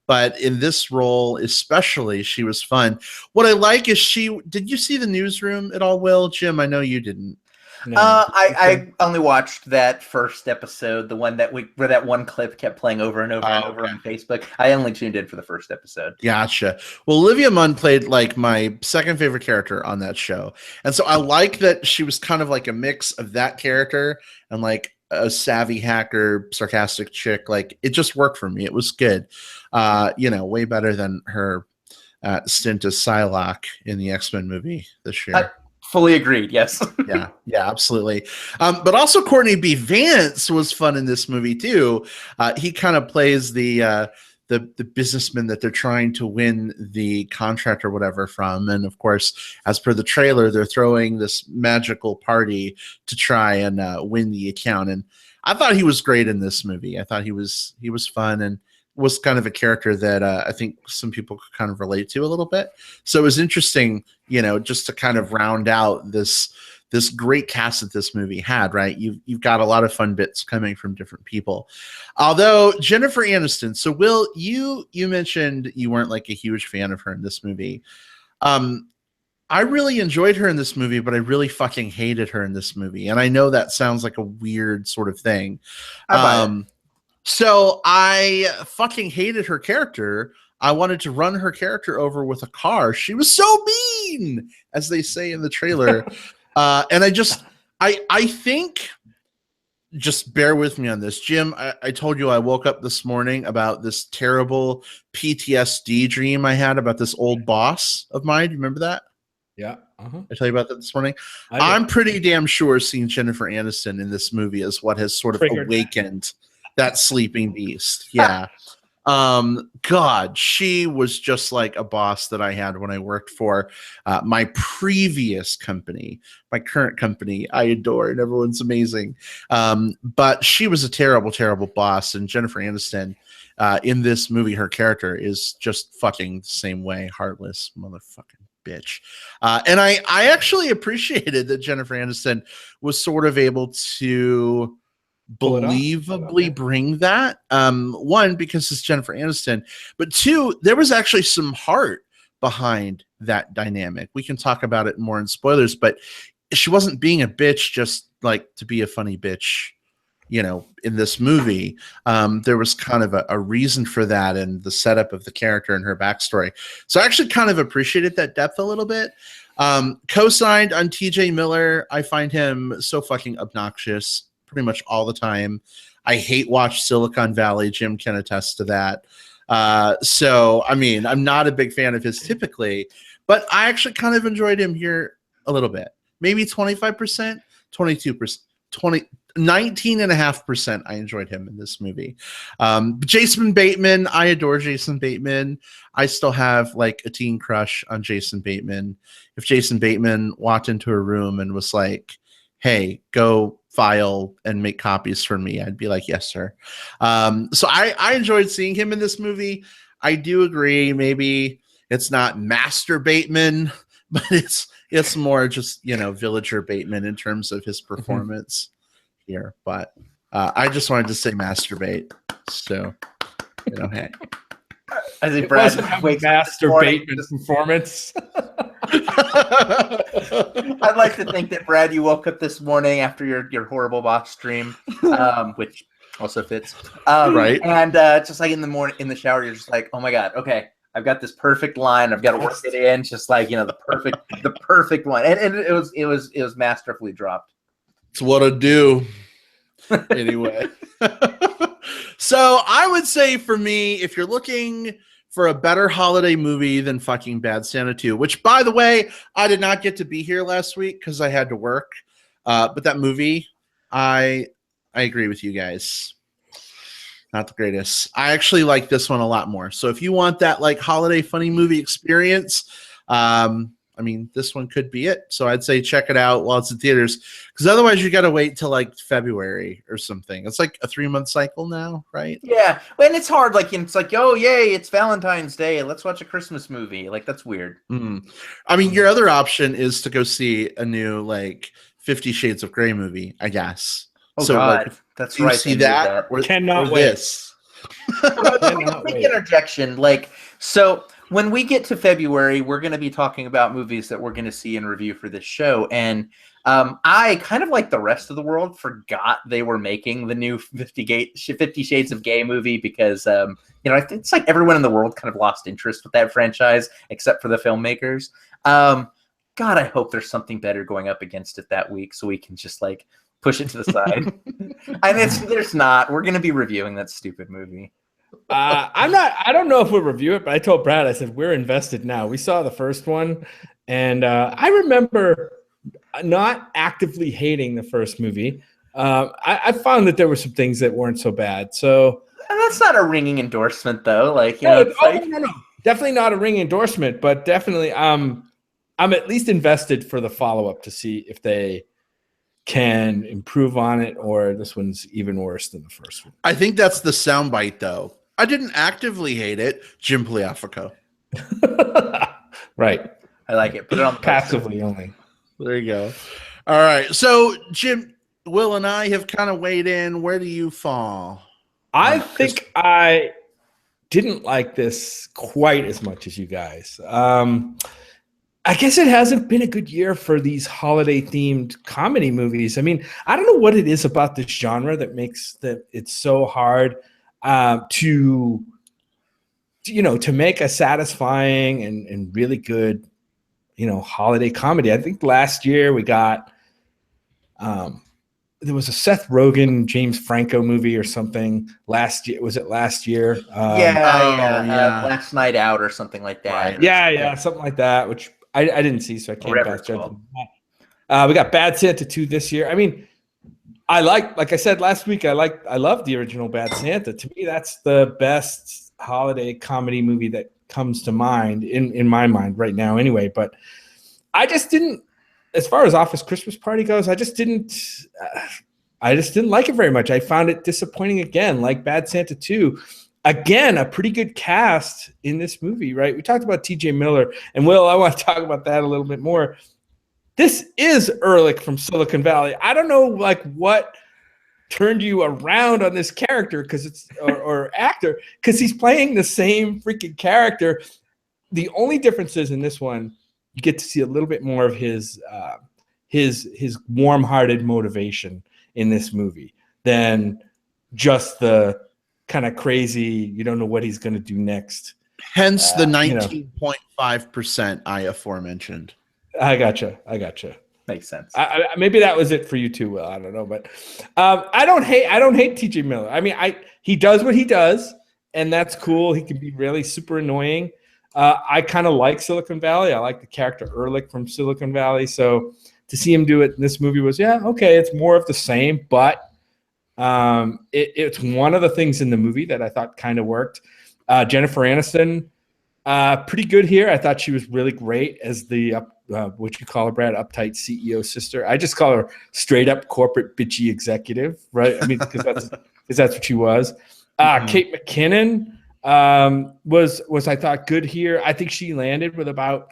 But in this role especially, she was fun. What I like is did you see The Newsroom at all, Will? Jim, I know you didn't. No. I only watched that first episode, the one where that one clip kept playing over and over and over on Facebook. I only tuned in for the first episode. Gotcha. Well, Olivia Munn played like my second favorite character on that show. And so I like that she was kind of like a mix of that character and like a savvy hacker, sarcastic chick. Like it just worked for me. It was good. You know, way better than her stint as Psylocke in the X-Men movie this year. Fully agreed. Yes. yeah, absolutely. But also Courtney B. Vance was fun in this movie too. He kind of plays the businessman that they're trying to win the contract or whatever from. And of course, as per the trailer, they're throwing this magical party to try and win the account. And I thought he was great in this movie. I thought he was fun and was kind of a character that I think some people could kind of relate to a little bit. So it was interesting, you know, just to kind of round out this great cast that this movie had, right? You've got a lot of fun bits coming from different people. Although Jennifer Aniston, so Will, you mentioned you weren't like a huge fan of her in this movie. I really enjoyed her in this movie, but I really fucking hated her in this movie. And I know that sounds like a weird sort of thing. So I fucking hated her character. I wanted to run her character over with a car. She was so mean, as they say in the trailer. And I think, just bear with me on this, Jim. I told you I woke up this morning about this terrible PTSD dream I had about this old boss of mine. Do you remember that? Yeah. I tell you about that this morning. I'm pretty damn sure seeing Jennifer Aniston in this movie is what has sort of awakened that sleeping beast. Yeah. God, she was just like a boss that I had when I worked for my previous company. My current company, I adored. Everyone's amazing. But she was a terrible, terrible boss. And Jennifer Aniston in this movie, her character is just fucking the same way. Heartless motherfucking bitch. And I actually appreciated that Jennifer Aniston was sort of able to believably bring that. One, because it's Jennifer Aniston, but two, there was actually some heart behind that dynamic. We can talk about it more in spoilers, but she wasn't being a bitch just like to be a funny bitch, you know, in this movie. There was kind of a reason for that and the setup of the character and her backstory. So I actually kind of appreciated that depth a little bit. Co-signed on TJ Miller. I find him so fucking obnoxious pretty much all the time. I hate watch Silicon Valley. Jim can attest to that. So, I mean, I'm not a big fan of his typically, but I actually kind of enjoyed him here a little bit. Maybe 25%, 22%, 19.5%. I enjoyed him in this movie. Jason Bateman, I adore Jason Bateman. I still have like a teen crush on Jason Bateman. If Jason Bateman walked into a room and was like, hey, go file and make copies for me, I'd be like, yes, sir. So I enjoyed seeing him in this movie. I do agree. Maybe it's not Master Bateman, but it's more just, you know, Villager Bateman in terms of his performance here. But I just wanted to say masturbate. So, you know, hey. I think Brad wakes Master Bateman performance. I'd like to think that, Brad, you woke up this morning after your horrible box stream, which also fits. Right. And just like in the morning, in the shower, you're just like, oh my God, okay, I've got this perfect line. I've got to work it in, just like, you know, the perfect one. And it was masterfully dropped. It's what I do. Anyway. So I would say for me, if you're looking for a better holiday movie than fucking Bad Santa 2, which, by the way, I did not get to be here last week because I had to work. But that movie I agree with you guys. Not the greatest. I actually like this one a lot more. So if you want that like holiday funny movie experience, I mean, this one could be it. So I'd say check it out while it's in theaters, because otherwise you got to wait till like February or something. It's like a 3-month cycle now, right? Yeah, and it's hard. Like it's like, oh yay, it's Valentine's Day. Let's watch a Christmas movie. Like that's weird. I mean, your other option is to go see a new like 50 Shades of Grey movie, I guess. Oh so God, like, that's you right. see that, or, Cannot or wait. this. Quick interjection. Like, so when we get to February, we're going to be talking about movies that we're going to see and review for this show. And I kind of like the rest of the world forgot they were making the new 50 Shades of Gay movie because, you know, it's like everyone in the world kind of lost interest with that franchise except for the filmmakers. God, I hope there's something better going up against it that week so we can just like push it to the side. And there's not. We're going to be reviewing that stupid movie. I don't know if we'll review it, but I told Brad, I said, we're invested now. We saw the first one, and I remember not actively hating the first movie. I found that there were some things that weren't so bad. So and that's not a ringing endorsement, though. Like, you know, it's no. Definitely not a ringing endorsement, but definitely I'm at least invested for the follow-up to see if they can improve on it, or this one's even worse than the first one. I think that's the soundbite, though. I didn't actively hate it. Jim Pliafico. Right. I like it. Put it on the passively only. There you go. All right. So, Jim, Will, and I have kind of weighed in. Where do you fall? I think I didn't like this quite as much as you guys. I guess it hasn't been a good year for these holiday-themed comedy movies. I mean, I don't know what it is about this genre that makes it's so hard to make a satisfying and really good, holiday comedy. I think last year we got there was a Seth Rogen, James Franco movie or something last year. Was it last year? Last Night Out or something like that. Right. Yeah, something like that, which I didn't see, so I can't pass judgment. We got Bad Santa 2 this year. I mean, like I said last week, I love the original Bad Santa. To me, that's the best holiday comedy movie that comes to mind in my mind right now anyway. But I just didn't, as far as Office Christmas Party goes, I just didn't like it very much. I found it disappointing again, like Bad Santa 2. Again, a pretty good cast in this movie, right? We talked about T.J. Miller, and Will, I want to talk about that a little bit more. This is Ehrlich from Silicon Valley. I don't know, what turned you around on this character or actor, because he's playing the same freaking character. The only difference is in this one, you get to see a little bit more of his warm-hearted motivation in this movie than just the kind of crazy, you don't know what he's going to do next. Hence the 19.5% I aforementioned. I gotcha. Makes sense. Maybe that was it for you too, Will. I don't know, but I don't hate T.J. Miller. I mean, he does what he does, and that's cool. He can be really super annoying. I kind of like Silicon Valley. I like the character Ehrlich from Silicon Valley. So to see him do it in this movie was, okay, it's more of the same, but it's one of the things in the movie that I thought kind of worked. Jennifer Aniston, pretty good here. I thought she was really great as the what you call her, Brad, uptight CEO sister. I just call her straight up corporate bitchy executive, right? I mean, because that's what she was. Kate McKinnon was I thought good here. I think she landed with about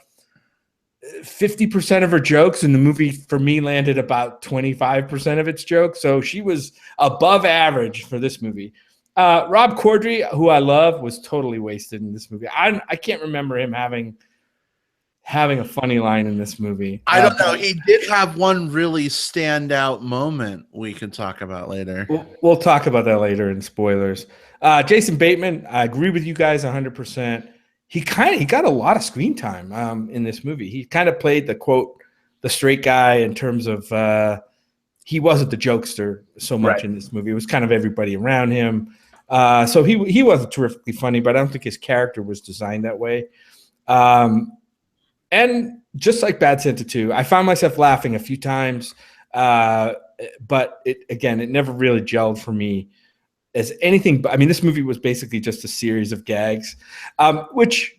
50% of her jokes, and the movie for me landed about 25% of its jokes. So she was above average for this movie. Rob Corddry, who I love, was totally wasted in this movie. I can't remember him having a funny line in this movie. I don't know. He did have one really standout moment we can talk about later. We'll talk about that later in spoilers. Jason Bateman, I agree with you guys 100%. He got a lot of screen time in this movie. He kind of played the straight guy in terms of he wasn't the jokester so much in this movie. It was kind of everybody around him. So he wasn't terrifically funny, but I don't think his character was designed that way. And just like Bad Santa 2, I found myself laughing a few times. but it never really gelled for me as anything. I mean, this movie was basically just a series of gags, which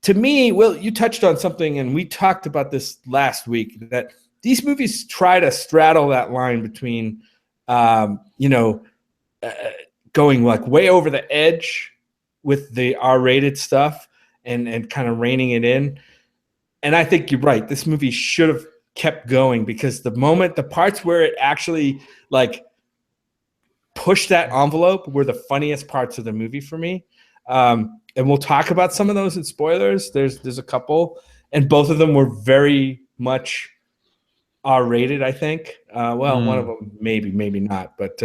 to me, Will, you touched on something, and we talked about this last week, that these movies try to straddle that line between, going like way over the edge with the R-rated stuff and kind of reining it in. And I think you're right. This movie should have kept going, because the parts where it actually like pushed that envelope were the funniest parts of the movie for me. And we'll talk about some of those in spoilers. There's a couple, and both of them were very much R-rated, I think. One of them maybe not, but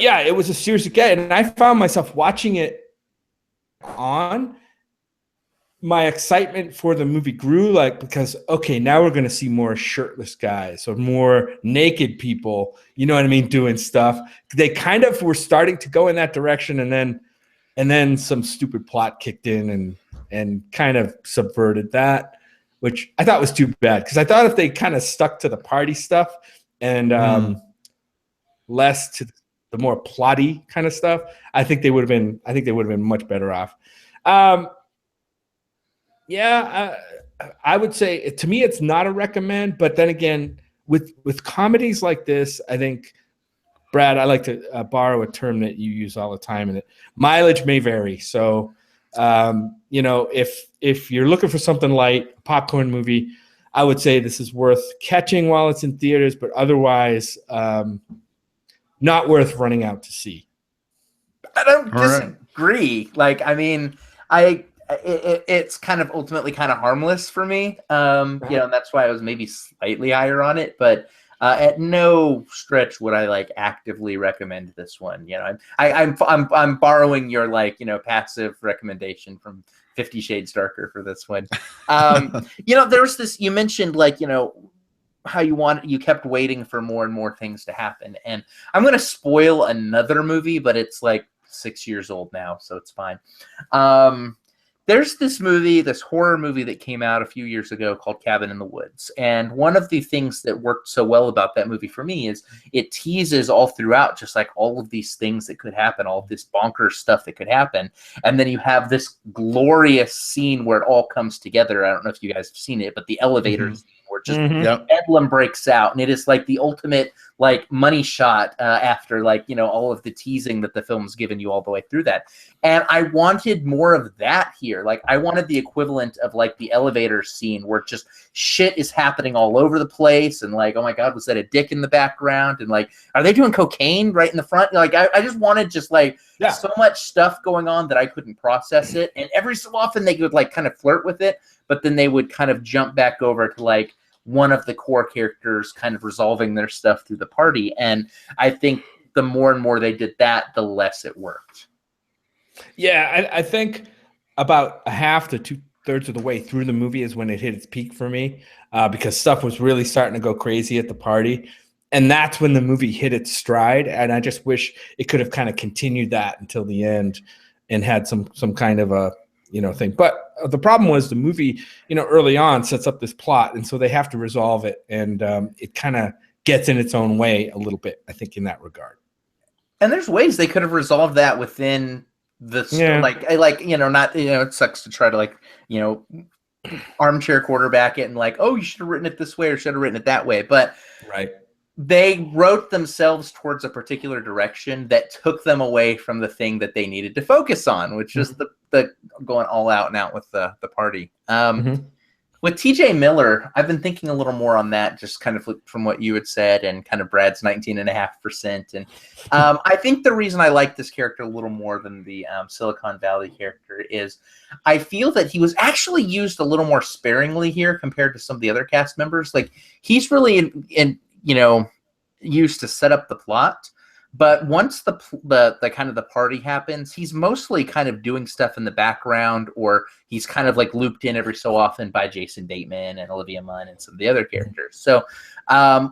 yeah, it was a series of gags, and I found myself watching it on. My excitement for the movie grew, like, because, okay, now we're going to see more shirtless guys or more naked people, you know what I mean, doing stuff. They kind of were starting to go in that direction, and then some stupid plot kicked in and kind of subverted that, which I thought was too bad, because I thought if they kind of stuck to the party stuff and less to the more plotty kind of stuff, I think they would have been much better off. I would say, to me, it's not a recommend. But then again, with comedies like this, I think, Brad, I like to borrow a term that you use all the time, and mileage may vary. So, if you're looking for something light, a popcorn movie, I would say this is worth catching while it's in theaters, but otherwise, not worth running out to see. I don't disagree. Like, I mean, it's kind of ultimately kind of harmless for me. And that's why I was maybe slightly higher on it, but at no stretch would I like actively recommend this one. I'm borrowing your passive recommendation from 50 Shades Darker for this one. There was this, you mentioned how you kept waiting for more and more things to happen, and I'm going to spoil another movie, but it's like 6 years old now, so it's fine. There's this horror movie that came out a few years ago called Cabin in the Woods. And one of the things that worked so well about that movie for me is it teases all throughout just like all of these things that could happen, all of this bonkers stuff that could happen. And then you have this glorious scene where it all comes together. I don't know if you guys have seen it, but the elevator scene where just bedlam breaks out. And it is like the ultimate money shot after all of the teasing that the film's given you all the way through that. And I wanted more of that here. I wanted the equivalent of the elevator scene where just shit is happening all over the place, and oh my God, was that a dick in the background? And are they doing cocaine right in the front? I just wanted so much stuff going on that I couldn't process it. And every so often they would kind of flirt with it, but then they would kind of jump back over to one of the core characters kind of resolving their stuff through the party. And I think the more and more they did that, the less it worked. Yeah, I think about a half to 2/3 of the way through the movie is when it hit its peak for me, because stuff was really starting to go crazy at the party. And that's when the movie hit its stride. And I just wish it could have kind of continued that until the end and had some kind of a thing. But the problem was the movie, early on sets up this plot, and so they have to resolve it, and it kind of gets in its own way a little bit, I think, in that regard. And there's ways they could have resolved that within the it sucks to try to armchair quarterback it and you should have written it this way or should have written it that way, but right. They wrote themselves towards a particular direction that took them away from the thing that they needed to focus on, which is the going all out and out with the party. With TJ Miller, I've been thinking a little more on that, just kind of from what you had said and kind of Brad's 19.5%. And I think the reason I like this character a little more than the Silicon Valley character is I feel that he was actually used a little more sparingly here compared to some of the other cast members. He's really used to set up the plot, but once the kind of the party happens, he's mostly kind of doing stuff in the background, or he's kind of looped in every so often by Jason Bateman and Olivia Munn and some of the other characters. So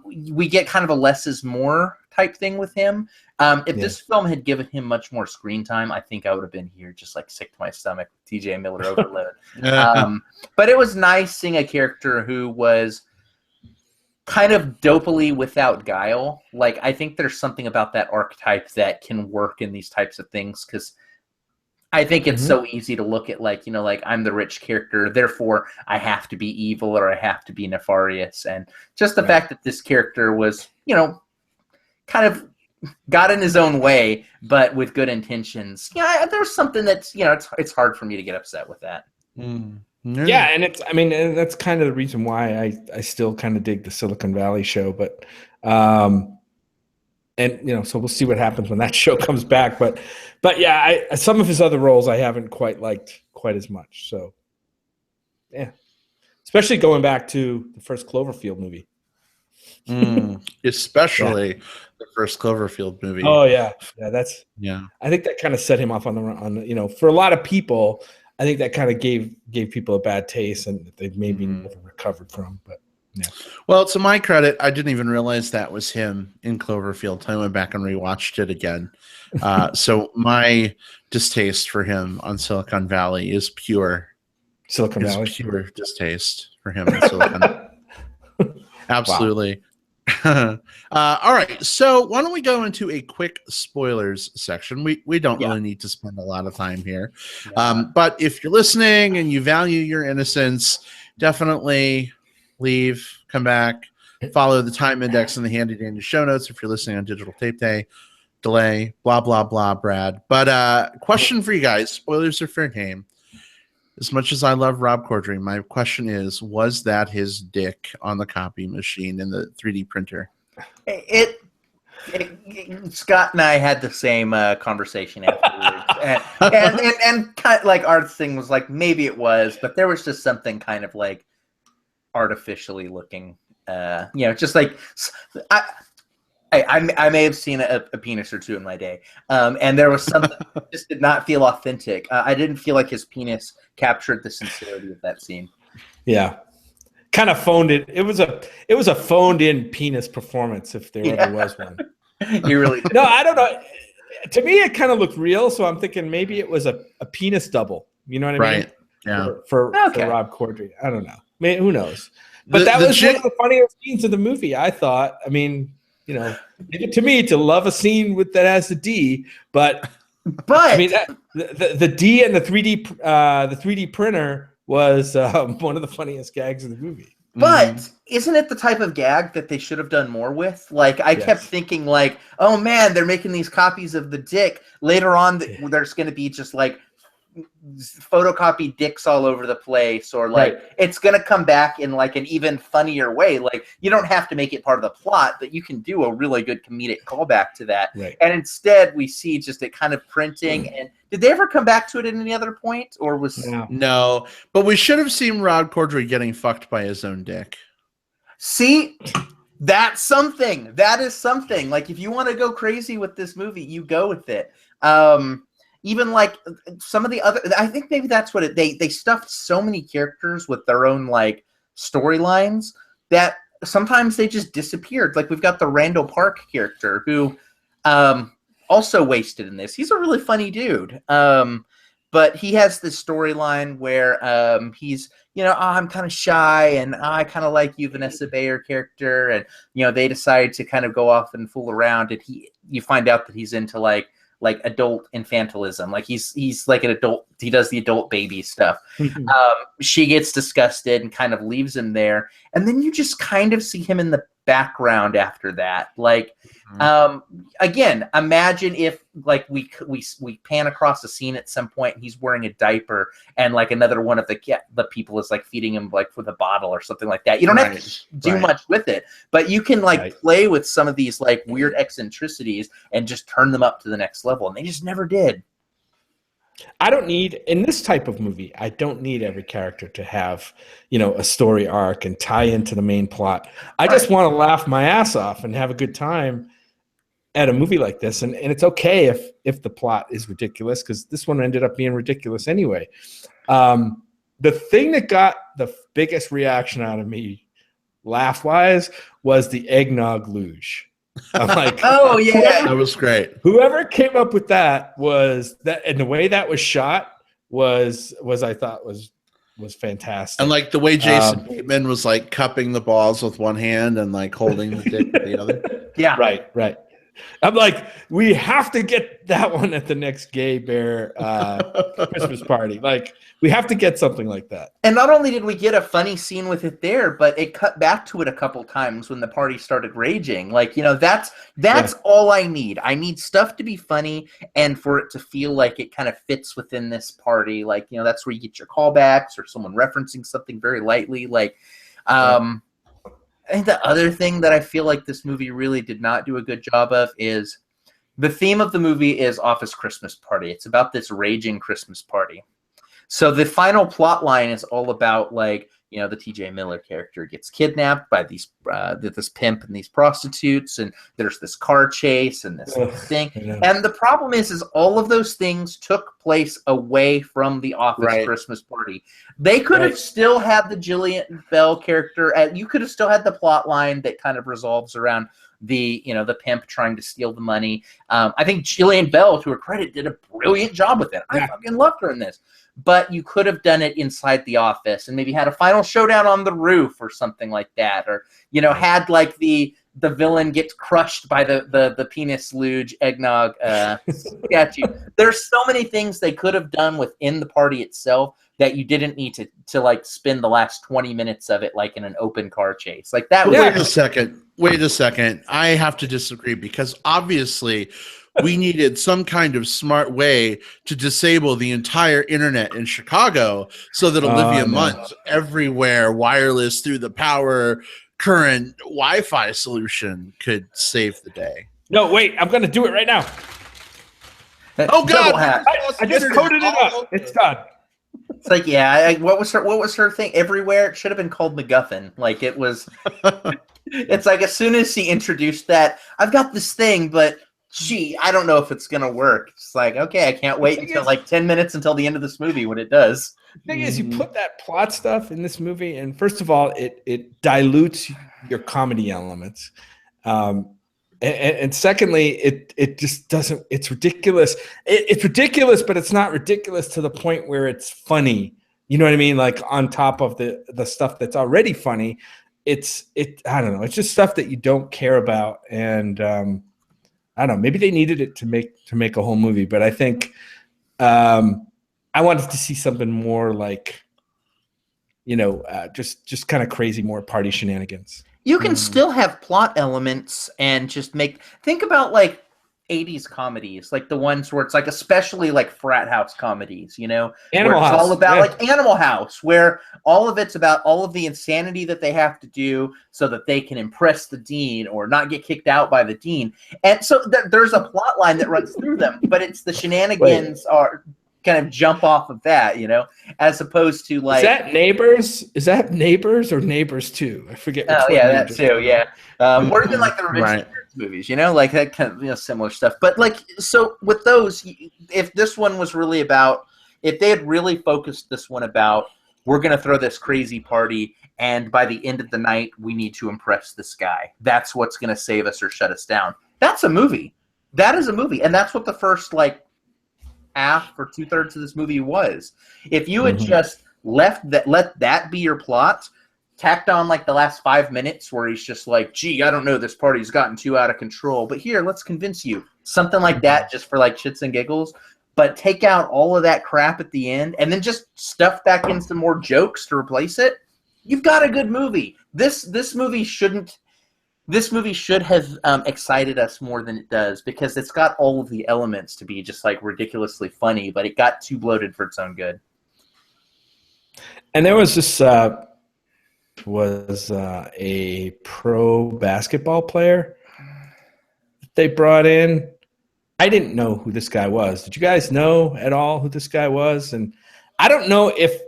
we get kind of a less is more type thing with him. If this film had given him much more screen time, I think I would have been here just sick to my stomach with TJ Miller overload. But it was nice seeing a character who was kind of dopily without guile. Like, I think there's something about that archetype that can work in these types of things, because I think it's so easy to look at, like, like I'm the rich character, therefore I have to be evil or I have to be nefarious. And just the fact that this character was, kind of got in his own way, but with good intentions. Yeah, there's something that's, it's hard for me to get upset with that. Yeah, and and that's kind of the reason why I still kind of dig the Silicon Valley show, but so we'll see what happens when that show comes back. But yeah, some of his other roles I haven't quite liked quite as much. So yeah, especially going back to the first Cloverfield movie. Especially the first Cloverfield movie. Oh yeah, yeah. I think that kind of set him off on for a lot of people. I think that kind of gave people a bad taste, and they've maybe never recovered from. But yeah. Well, to my credit, I didn't even realize that was him in Cloverfield. I went back and rewatched it again. So my distaste for him on Silicon Valley is pure. Pure distaste for him on Silicon. Absolutely. All right. So why don't we go into a quick spoilers section? We don't really need to spend a lot of time here. But if you're listening and you value your innocence, definitely leave, come back, follow the time index in the handy dandy show notes if you're listening on digital tape day, delay, blah, blah, blah, Brad. But question for you guys, spoilers are fair game. As much as I love Rob Corddry, my question is, was that his dick on the copy machine in the 3D printer? Scott and I had the same conversation afterwards. and kind of like our thing was like, maybe it was, but there was just something kind of like artificially looking, just like I may have seen a penis or two in my day, and there was something that just did not feel authentic. I didn't feel like his penis captured the sincerity of that scene. Yeah, kind of phoned it. It was a phoned in penis performance, if there ever was one. You really did. No, I don't know. To me, it kind of looked real, so I'm thinking maybe it was a penis double. You know what I mean? Right. Yeah. For Rob Corddry, I don't know. Who knows? But that was one of the funniest scenes of the movie. I thought. I mean. To me, to love a scene that has the D, but I mean, the D and the 3D printer was one of the funniest gags of the movie. But isn't it the type of gag that they should have done more with? Like, I kept thinking, like, oh man, they're making these copies of the dick. Later on, there's going to be just like photocopy dicks all over the place, or like it's gonna come back in like an even funnier way. Like, you don't have to make it part of the plot, but you can do a really good comedic callback to that. And instead we see just it kind of printing. And did they ever come back to it at any other point, or was no, but we should have seen Rob Corddry getting fucked by his own dick. See, that's something. That is something. Like, if you want to go crazy with this movie, you go with it. Even like some of the other, I think maybe that's what they stuffed so many characters with their own like storylines that sometimes they just disappeared. Like, we've got the Randall Park character who also wasted in this. He's a really funny dude. But he has this storyline where he's, I'm kind of shy, and I kind of like you, Vanessa Bayer character. And, they decide to kind of go off and fool around. And you find out that he's into like adult infantilism. Like, he's like an adult. He does the adult baby stuff. She gets disgusted and kind of leaves him there. And then you just kind of see him in the background after that. Like, again, imagine if like we pan across a scene at some point and he's wearing a diaper, and like another one of the people is like feeding him like with a bottle or something like that. You don't have to do much with it, but you can like play with some of these like weird eccentricities and just turn them up to the next level. And they just never did. I don't need, in this type of movie, I don't need every character to have, a story arc and tie into the main plot. I just want to laugh my ass off and have a good time at a movie like this. And it's okay if the plot is ridiculous, because this one ended up being ridiculous anyway. The thing that got the biggest reaction out of me, laugh-wise, was the eggnog luge. I'm like, oh yeah, that was great. Whoever came up with that was that, and the way that was shot was I thought was was fantastic. And like the way Jason Bateman was like cupping the balls with one hand and like holding the dick with the other. Yeah. Right. I'm like, we have to get that one at the next Gay Bear Christmas party. Like, we have to get something like that. And not only did we get a funny scene with it there, but it cut back to it a couple times when the party started raging. Like, that's all I need. I need stuff to be funny and for it to feel like it kind of fits within this party. Like, that's where you get your callbacks or someone referencing something very lightly. Like, I think the other thing that I feel like this movie really did not do a good job of is the theme of the movie is Office Christmas Party. It's about this raging Christmas party. So the final plot line is all about like, the TJ Miller character gets kidnapped by this pimp and these prostitutes, and there's this car chase and this thing. And the problem is all of those things took place away from the Office Christmas Party. They could have still had the Jillian Bell character. You could have still had the plot line that kind of resolves around the pimp trying to steal the money. I think Jillian Bell, to her credit, did a brilliant job with it. I fucking loved her in this. But you could have done it inside the office and maybe had a final showdown on the roof or something like that. Or, had like the villain get crushed by the penis luge eggnog statue. There's so many things they could have done within the party itself that you didn't need to like spend the last 20 minutes of it like in an open car chase. Like that was Wait a second. I have to disagree because obviously we needed some kind of smart way to disable the entire internet in Chicago so that Olivia Munn's everywhere wireless through the power current Wi-Fi solution could save the day. No, wait, I'm going to do it right now. Oh God! I just coded it up. It's done. It's like, what was her thing? Everywhere. It should have been called MacGuffin. Like it was. It's like as soon as she introduced that, I've got this thing, but I don't know if it's gonna work. It's like, okay, I can't wait until like 10 minutes until the end of this movie when it does. The thing is, you put that plot stuff in this movie, and first of all, it dilutes your comedy elements. And secondly, it just doesn't. It's ridiculous. It's ridiculous, but it's not ridiculous to the point where it's funny. You know what I mean? Like on top of the stuff that's already funny, I don't know. It's just stuff that you don't care about, and I don't know. Maybe they needed it to make a whole movie, but I think I wanted to see something more like, just kind of crazy, more party shenanigans. You can still have plot elements and just think about like 80s comedies, like the ones where it's like, especially like frat house comedies, Animal where it's House. all about like Animal House, where all of it's about all of the insanity that they have to do so that they can impress the dean or not get kicked out by the dean. And so there's a plot line that runs through them, but it's the shenanigans are kind of jump off of that, as opposed to like. Is that Neighbors or Neighbors 2? I forget. Oh yeah, that too. Yeah. Or even like the Revenge movies, like that kind of similar stuff. But like, so with those, if this one was really about, if they had really focused this one about, we're going to throw this crazy party, and by the end of the night, we need to impress this guy. That's what's going to save us or shut us down. That's a movie. That is a movie, and that's what the first like half or 2/3 of this movie was. If you had just let that be your plot, tacked on like the last 5 minutes where he's just like, gee, I don't know, this party's gotten too out of control, but here, let's convince you. Something like that, just for like shits and giggles. But take out all of that crap at the end and then just stuff back in some more jokes to replace it. You've got a good movie. This movie should have excited us more than it does, because it's got all of the elements to be just like ridiculously funny, but it got too bloated for its own good. And there was this a pro basketball player that they brought in. I didn't know who this guy was. Did you guys know at all who this guy was? And I don't know if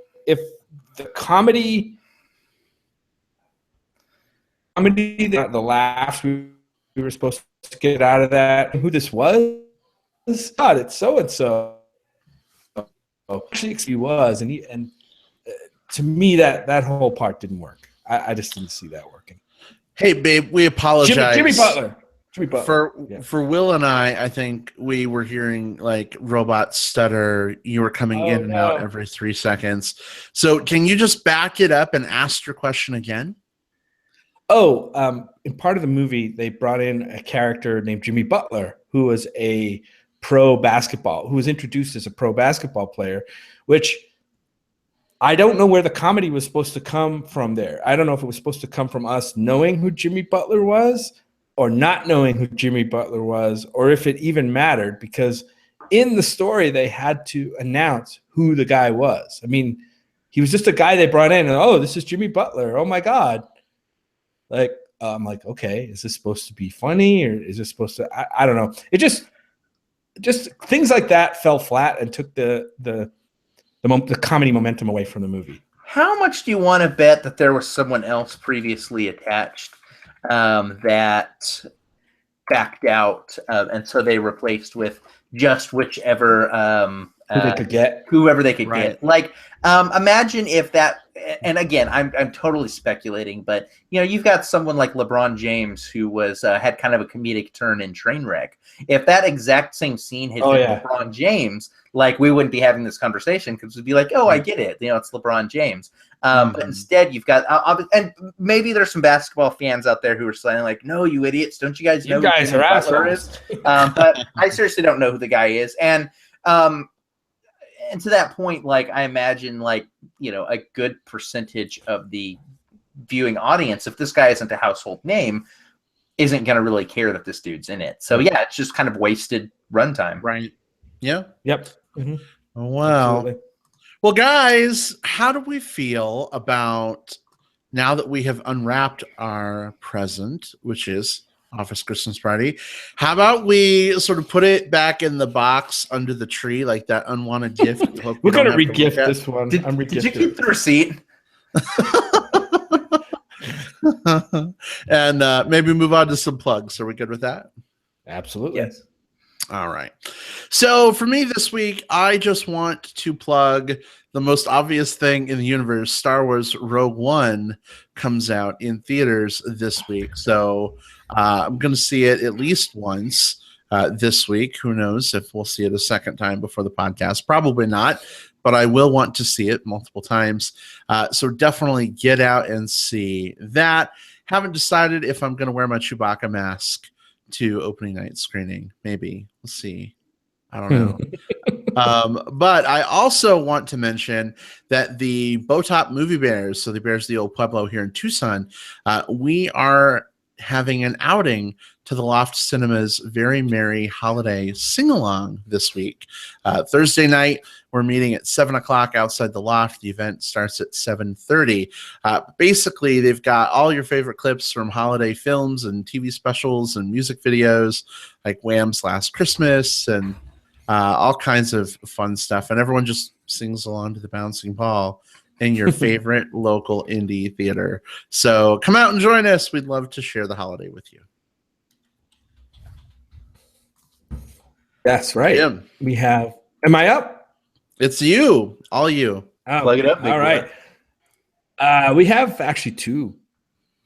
the comedy, the laughs we were supposed to get out of that, who this was. God, it's so and so. Actually, he was, and to me that whole part didn't work. I just didn't see that working. Hey, babe, we apologize. Jimmy Butler. For Will and I think we were hearing like robot stutter. You were coming in and out every 3 seconds. So can you just back it up and ask your question again? In part of the movie, they brought in a character named Jimmy Butler, who was who was introduced as a pro basketball player, which I don't know where the comedy was supposed to come from there. I don't know if it was supposed to come from us knowing who Jimmy Butler was or not knowing who Jimmy Butler was, or if it even mattered, because in the story, they had to announce who the guy was. I mean, he was just a guy they brought in, and, oh, this is Jimmy Butler. Oh, my God. Like, I'm like, okay, is this supposed to be funny, or is this supposed to? I don't know. It just things like that fell flat and took the comedy momentum away from the movie. How much do you want to bet that there was someone else previously attached that backed out, and so they replaced with just whichever whoever they could get. Like, imagine if that. And again, I'm totally speculating, but you've got someone like LeBron James who was had kind of a comedic turn in Trainwreck. If that exact same scene had been LeBron James, like, we wouldn't be having this conversation, because we'd be like, oh, I get it, it's LeBron James. But instead, you've got and maybe there's some basketball fans out there who are saying like, no, you idiots, don't you guys know who guys are assholes? But I seriously don't know who the guy is, and to that point, like, I imagine, like, a good percentage of the viewing audience, if this guy isn't a household name, isn't going to really care that this dude's in it. So yeah, it's just kind of wasted runtime. Right. Yeah. Yep. Mm-hmm. Oh, wow. Absolutely. Well, guys, how do we feel about, now that we have unwrapped our present, which is Office Christmas Party, how about we sort of put it back in the box under the tree, like that unwanted gift? We're going to re-gift this one. Did you keep the receipt? And maybe move on to some plugs. Are we good with that? Absolutely. Yes. All right. So for me this week, I just want to plug the most obvious thing in the universe. Star Wars Rogue One comes out in theaters this week. So I'm going to see it at least once this week. Who knows if we'll see it a second time before the podcast? Probably not, but I will want to see it multiple times. So definitely get out and see that. Haven't decided if I'm going to wear my Chewbacca mask to opening night screening. Maybe. We'll see. I don't know. But I also want to mention that the Botop Movie Bears, so the Bears of the Old Pueblo here in Tucson, we are having an outing to the Loft Cinema's Very Merry Holiday Sing-Along this week. Thursday night, we're meeting at 7 o'clock outside the Loft. The event starts at 7:30. Basically, they've got all your favorite clips from holiday films and TV specials and music videos, like Wham's Last Christmas and all kinds of fun stuff. And everyone just sings along to the bouncing ball in your favorite local indie theater. So come out and join us. We'd love to share the holiday with you. That's right. Jim. We have. Am I up? It's you. All you. Oh, plug it up. All right. We have actually two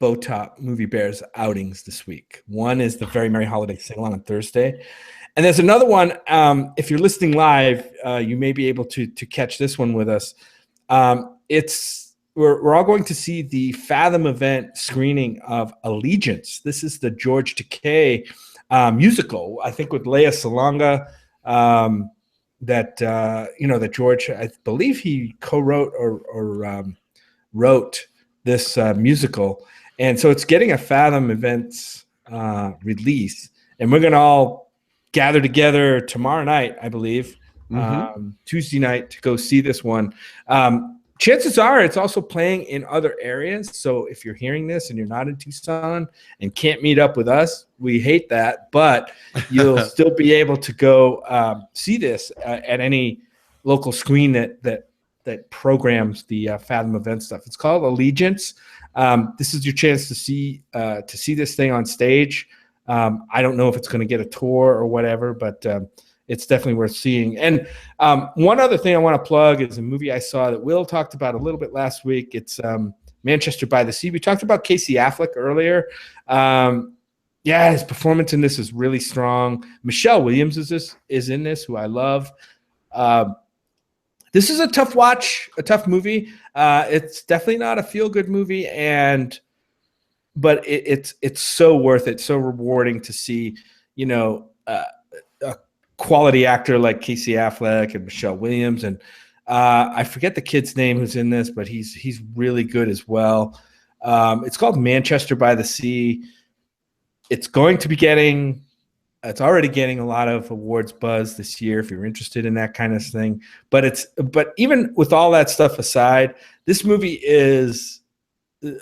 Botop Movie Bears outings this week. One is the Very Merry Holiday Sing-Along on Thursday. And there's another one. If you're listening live, you may be able to catch this one with us. We're all going to see the Fathom event screening of Allegiance. This is the George Takei musical, I think, with Lea Salonga, that George, I believe he co-wrote or wrote this musical. And so it's getting a Fathom Events release. And we're going to all gather together tomorrow night, I believe, Tuesday night, to go see this one. Chances are it's also playing in other areas. So if you're hearing this and you're not in Tucson and can't meet up with us, we hate that. But you'll still be able to go see this at any local screen that programs the Fathom event stuff. It's called Allegiance. This is your chance to see this thing on stage. I don't know if it's going to get a tour or whatever, but it's definitely worth seeing. And one other thing I want to plug is a movie I saw that Will talked about a little bit last week. It's Manchester by the Sea. We talked about Casey Affleck earlier. Yeah, his performance in this is really strong. Michelle Williams is in this, who I love. This is a tough watch, a tough movie. It's definitely not a feel good movie, but it's so worth it, so rewarding to see, a quality actor like Casey Affleck and Michelle Williams, and I forget the kid's name who's in this, but he's really good as well. It's called Manchester by the Sea. It's already getting a lot of awards buzz this year if you're interested in that kind of thing. But even with all that stuff aside, this movie is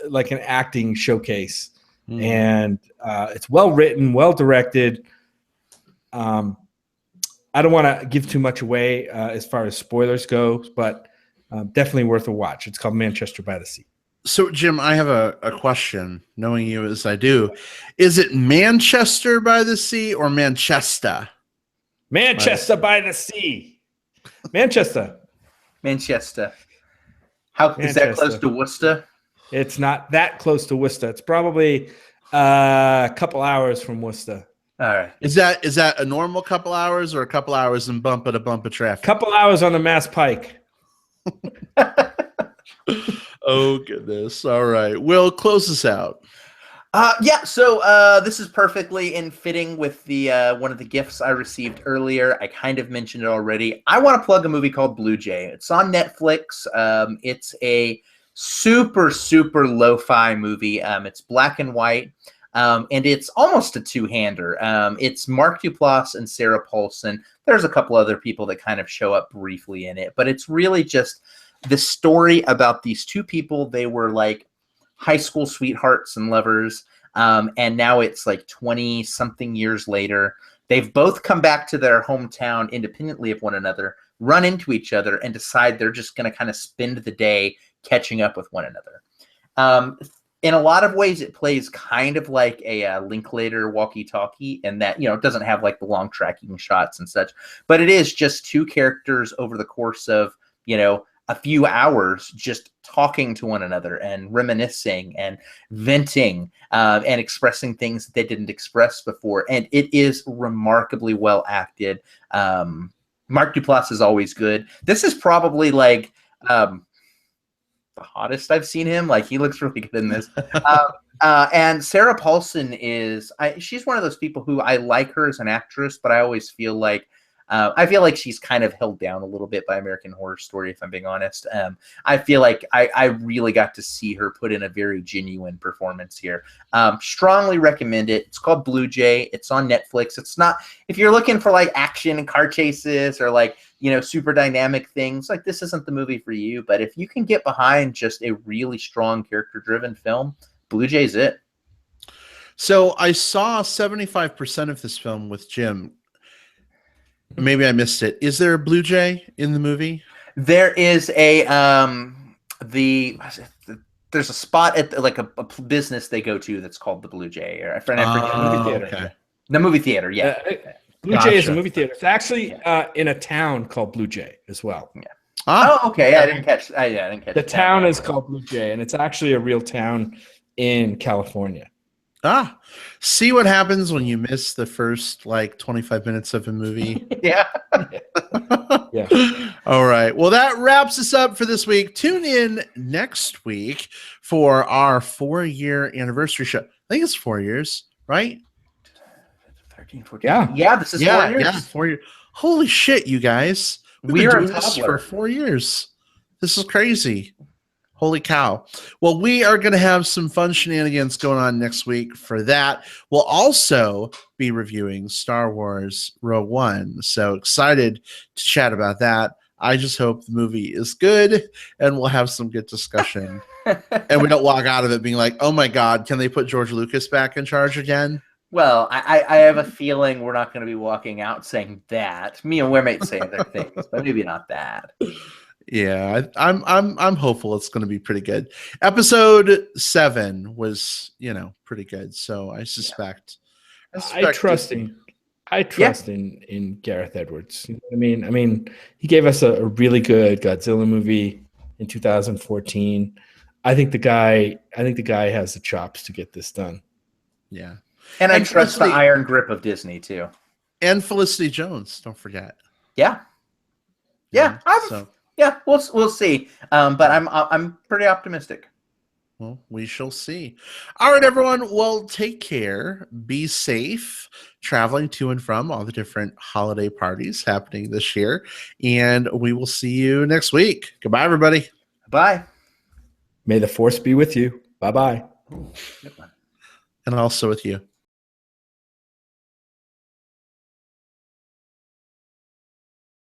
like an acting showcase, and it's well written, well directed. I don't want to give too much away as far as spoilers go, but definitely worth a watch. It's called Manchester by the Sea. So, Jim, I have a question, knowing you as I do. Is it Manchester by the Sea or Manchester? Manchester by the Sea. Manchester. Manchester. Is that close to Worcester? It's not that close to Worcester. It's probably a couple hours from Worcester. All right. Is that a normal couple hours or a couple hours in bump of traffic? Couple hours on the Mass Pike. Oh, goodness. All right. Will, close us out. So this is perfectly in fitting with the one of the gifts I received earlier. I kind of mentioned it already. I want to plug a movie called Blue Jay. It's on Netflix. It's a super, super lo-fi movie. It's black and white. And it's almost a two-hander. It's Mark Duplass and Sarah Paulson. There's a couple other people that kind of show up briefly in it, but it's really just the story about these two people. They were like high school sweethearts and lovers. And now it's like 20 something years later. They've both come back to their hometown independently of one another, run into each other, and decide they're just going to kind of spend the day catching up with one another. In a lot of ways, it plays kind of like a Linklater walkie-talkie, and that, it doesn't have like the long tracking shots and such, but it is just two characters over the course of, a few hours just talking to one another and reminiscing and venting and expressing things that they didn't express before. And it is remarkably well acted. Mark Duplass is always good. This is probably like the hottest I've seen him. Like, he looks really good in this. And Sarah Paulson she's one of those people who I like her as an actress, but I always feel like she's kind of held down a little bit by American Horror Story, if I'm being honest. I feel like I really got to see her put in a very genuine performance here. Strongly recommend it. It's called Blue Jay. It's on Netflix. It's not, if you're looking for like action and car chases or like, super dynamic things, like, this isn't the movie for you. But if you can get behind just a really strong character-driven film, Blue Jay's it. So I saw 75% of this film with Jim. Maybe I missed it. Is there a Blue Jay in the movie? There is a there's a spot at like a business they go to that's called the Blue Jay, or I forget. Movie theater. Okay. The movie theater, yeah. Blue Jay is a movie theater. It's actually in a town called Blue Jay as well. Yeah. Oh, okay. I didn't catch. I didn't catch. The town is called Blue Jay, and it's actually a real town in California. See what happens when you miss the first like 25 minutes of a movie. Yeah. Yeah. All right. Well, that wraps us up for this week. Tune in next week for our 4-year anniversary show. I think it's 4 years, right? 13, 14. Yeah. Yeah, this is 4 years. Yeah, 4 years. Holy shit, you guys. We are doing this for 4 years. This is crazy. Holy cow. Well, we are going to have some fun shenanigans going on next week for that. We'll also be reviewing Star Wars Rogue One. So excited to chat about that. I just hope the movie is good and we'll have some good discussion. And we don't walk out of it being like, oh my God, can they put George Lucas back in charge again? Well, I have a feeling we're not going to be walking out saying that. Me and we might say other things, but maybe not that. Yeah, I'm hopeful it's going to be pretty good. Episode 7 was, pretty good. So I suspect. I trust in Gareth Edwards. You know what I mean, he gave us a really good Godzilla movie in 2014. I think the guy has the chops to get this done. Yeah. And I And trust the Felicity- iron grip of Disney too. And Felicity Jones, don't forget. Yeah. Yeah. So, Yeah, we'll see. But I'm pretty optimistic. well, we shall see. All right, everyone. Well, take care. Be safe traveling to and from all the different holiday parties happening this year. And we will see you next week. Goodbye, everybody. Bye. May the force be with you. Bye-bye. Good one. And also with you.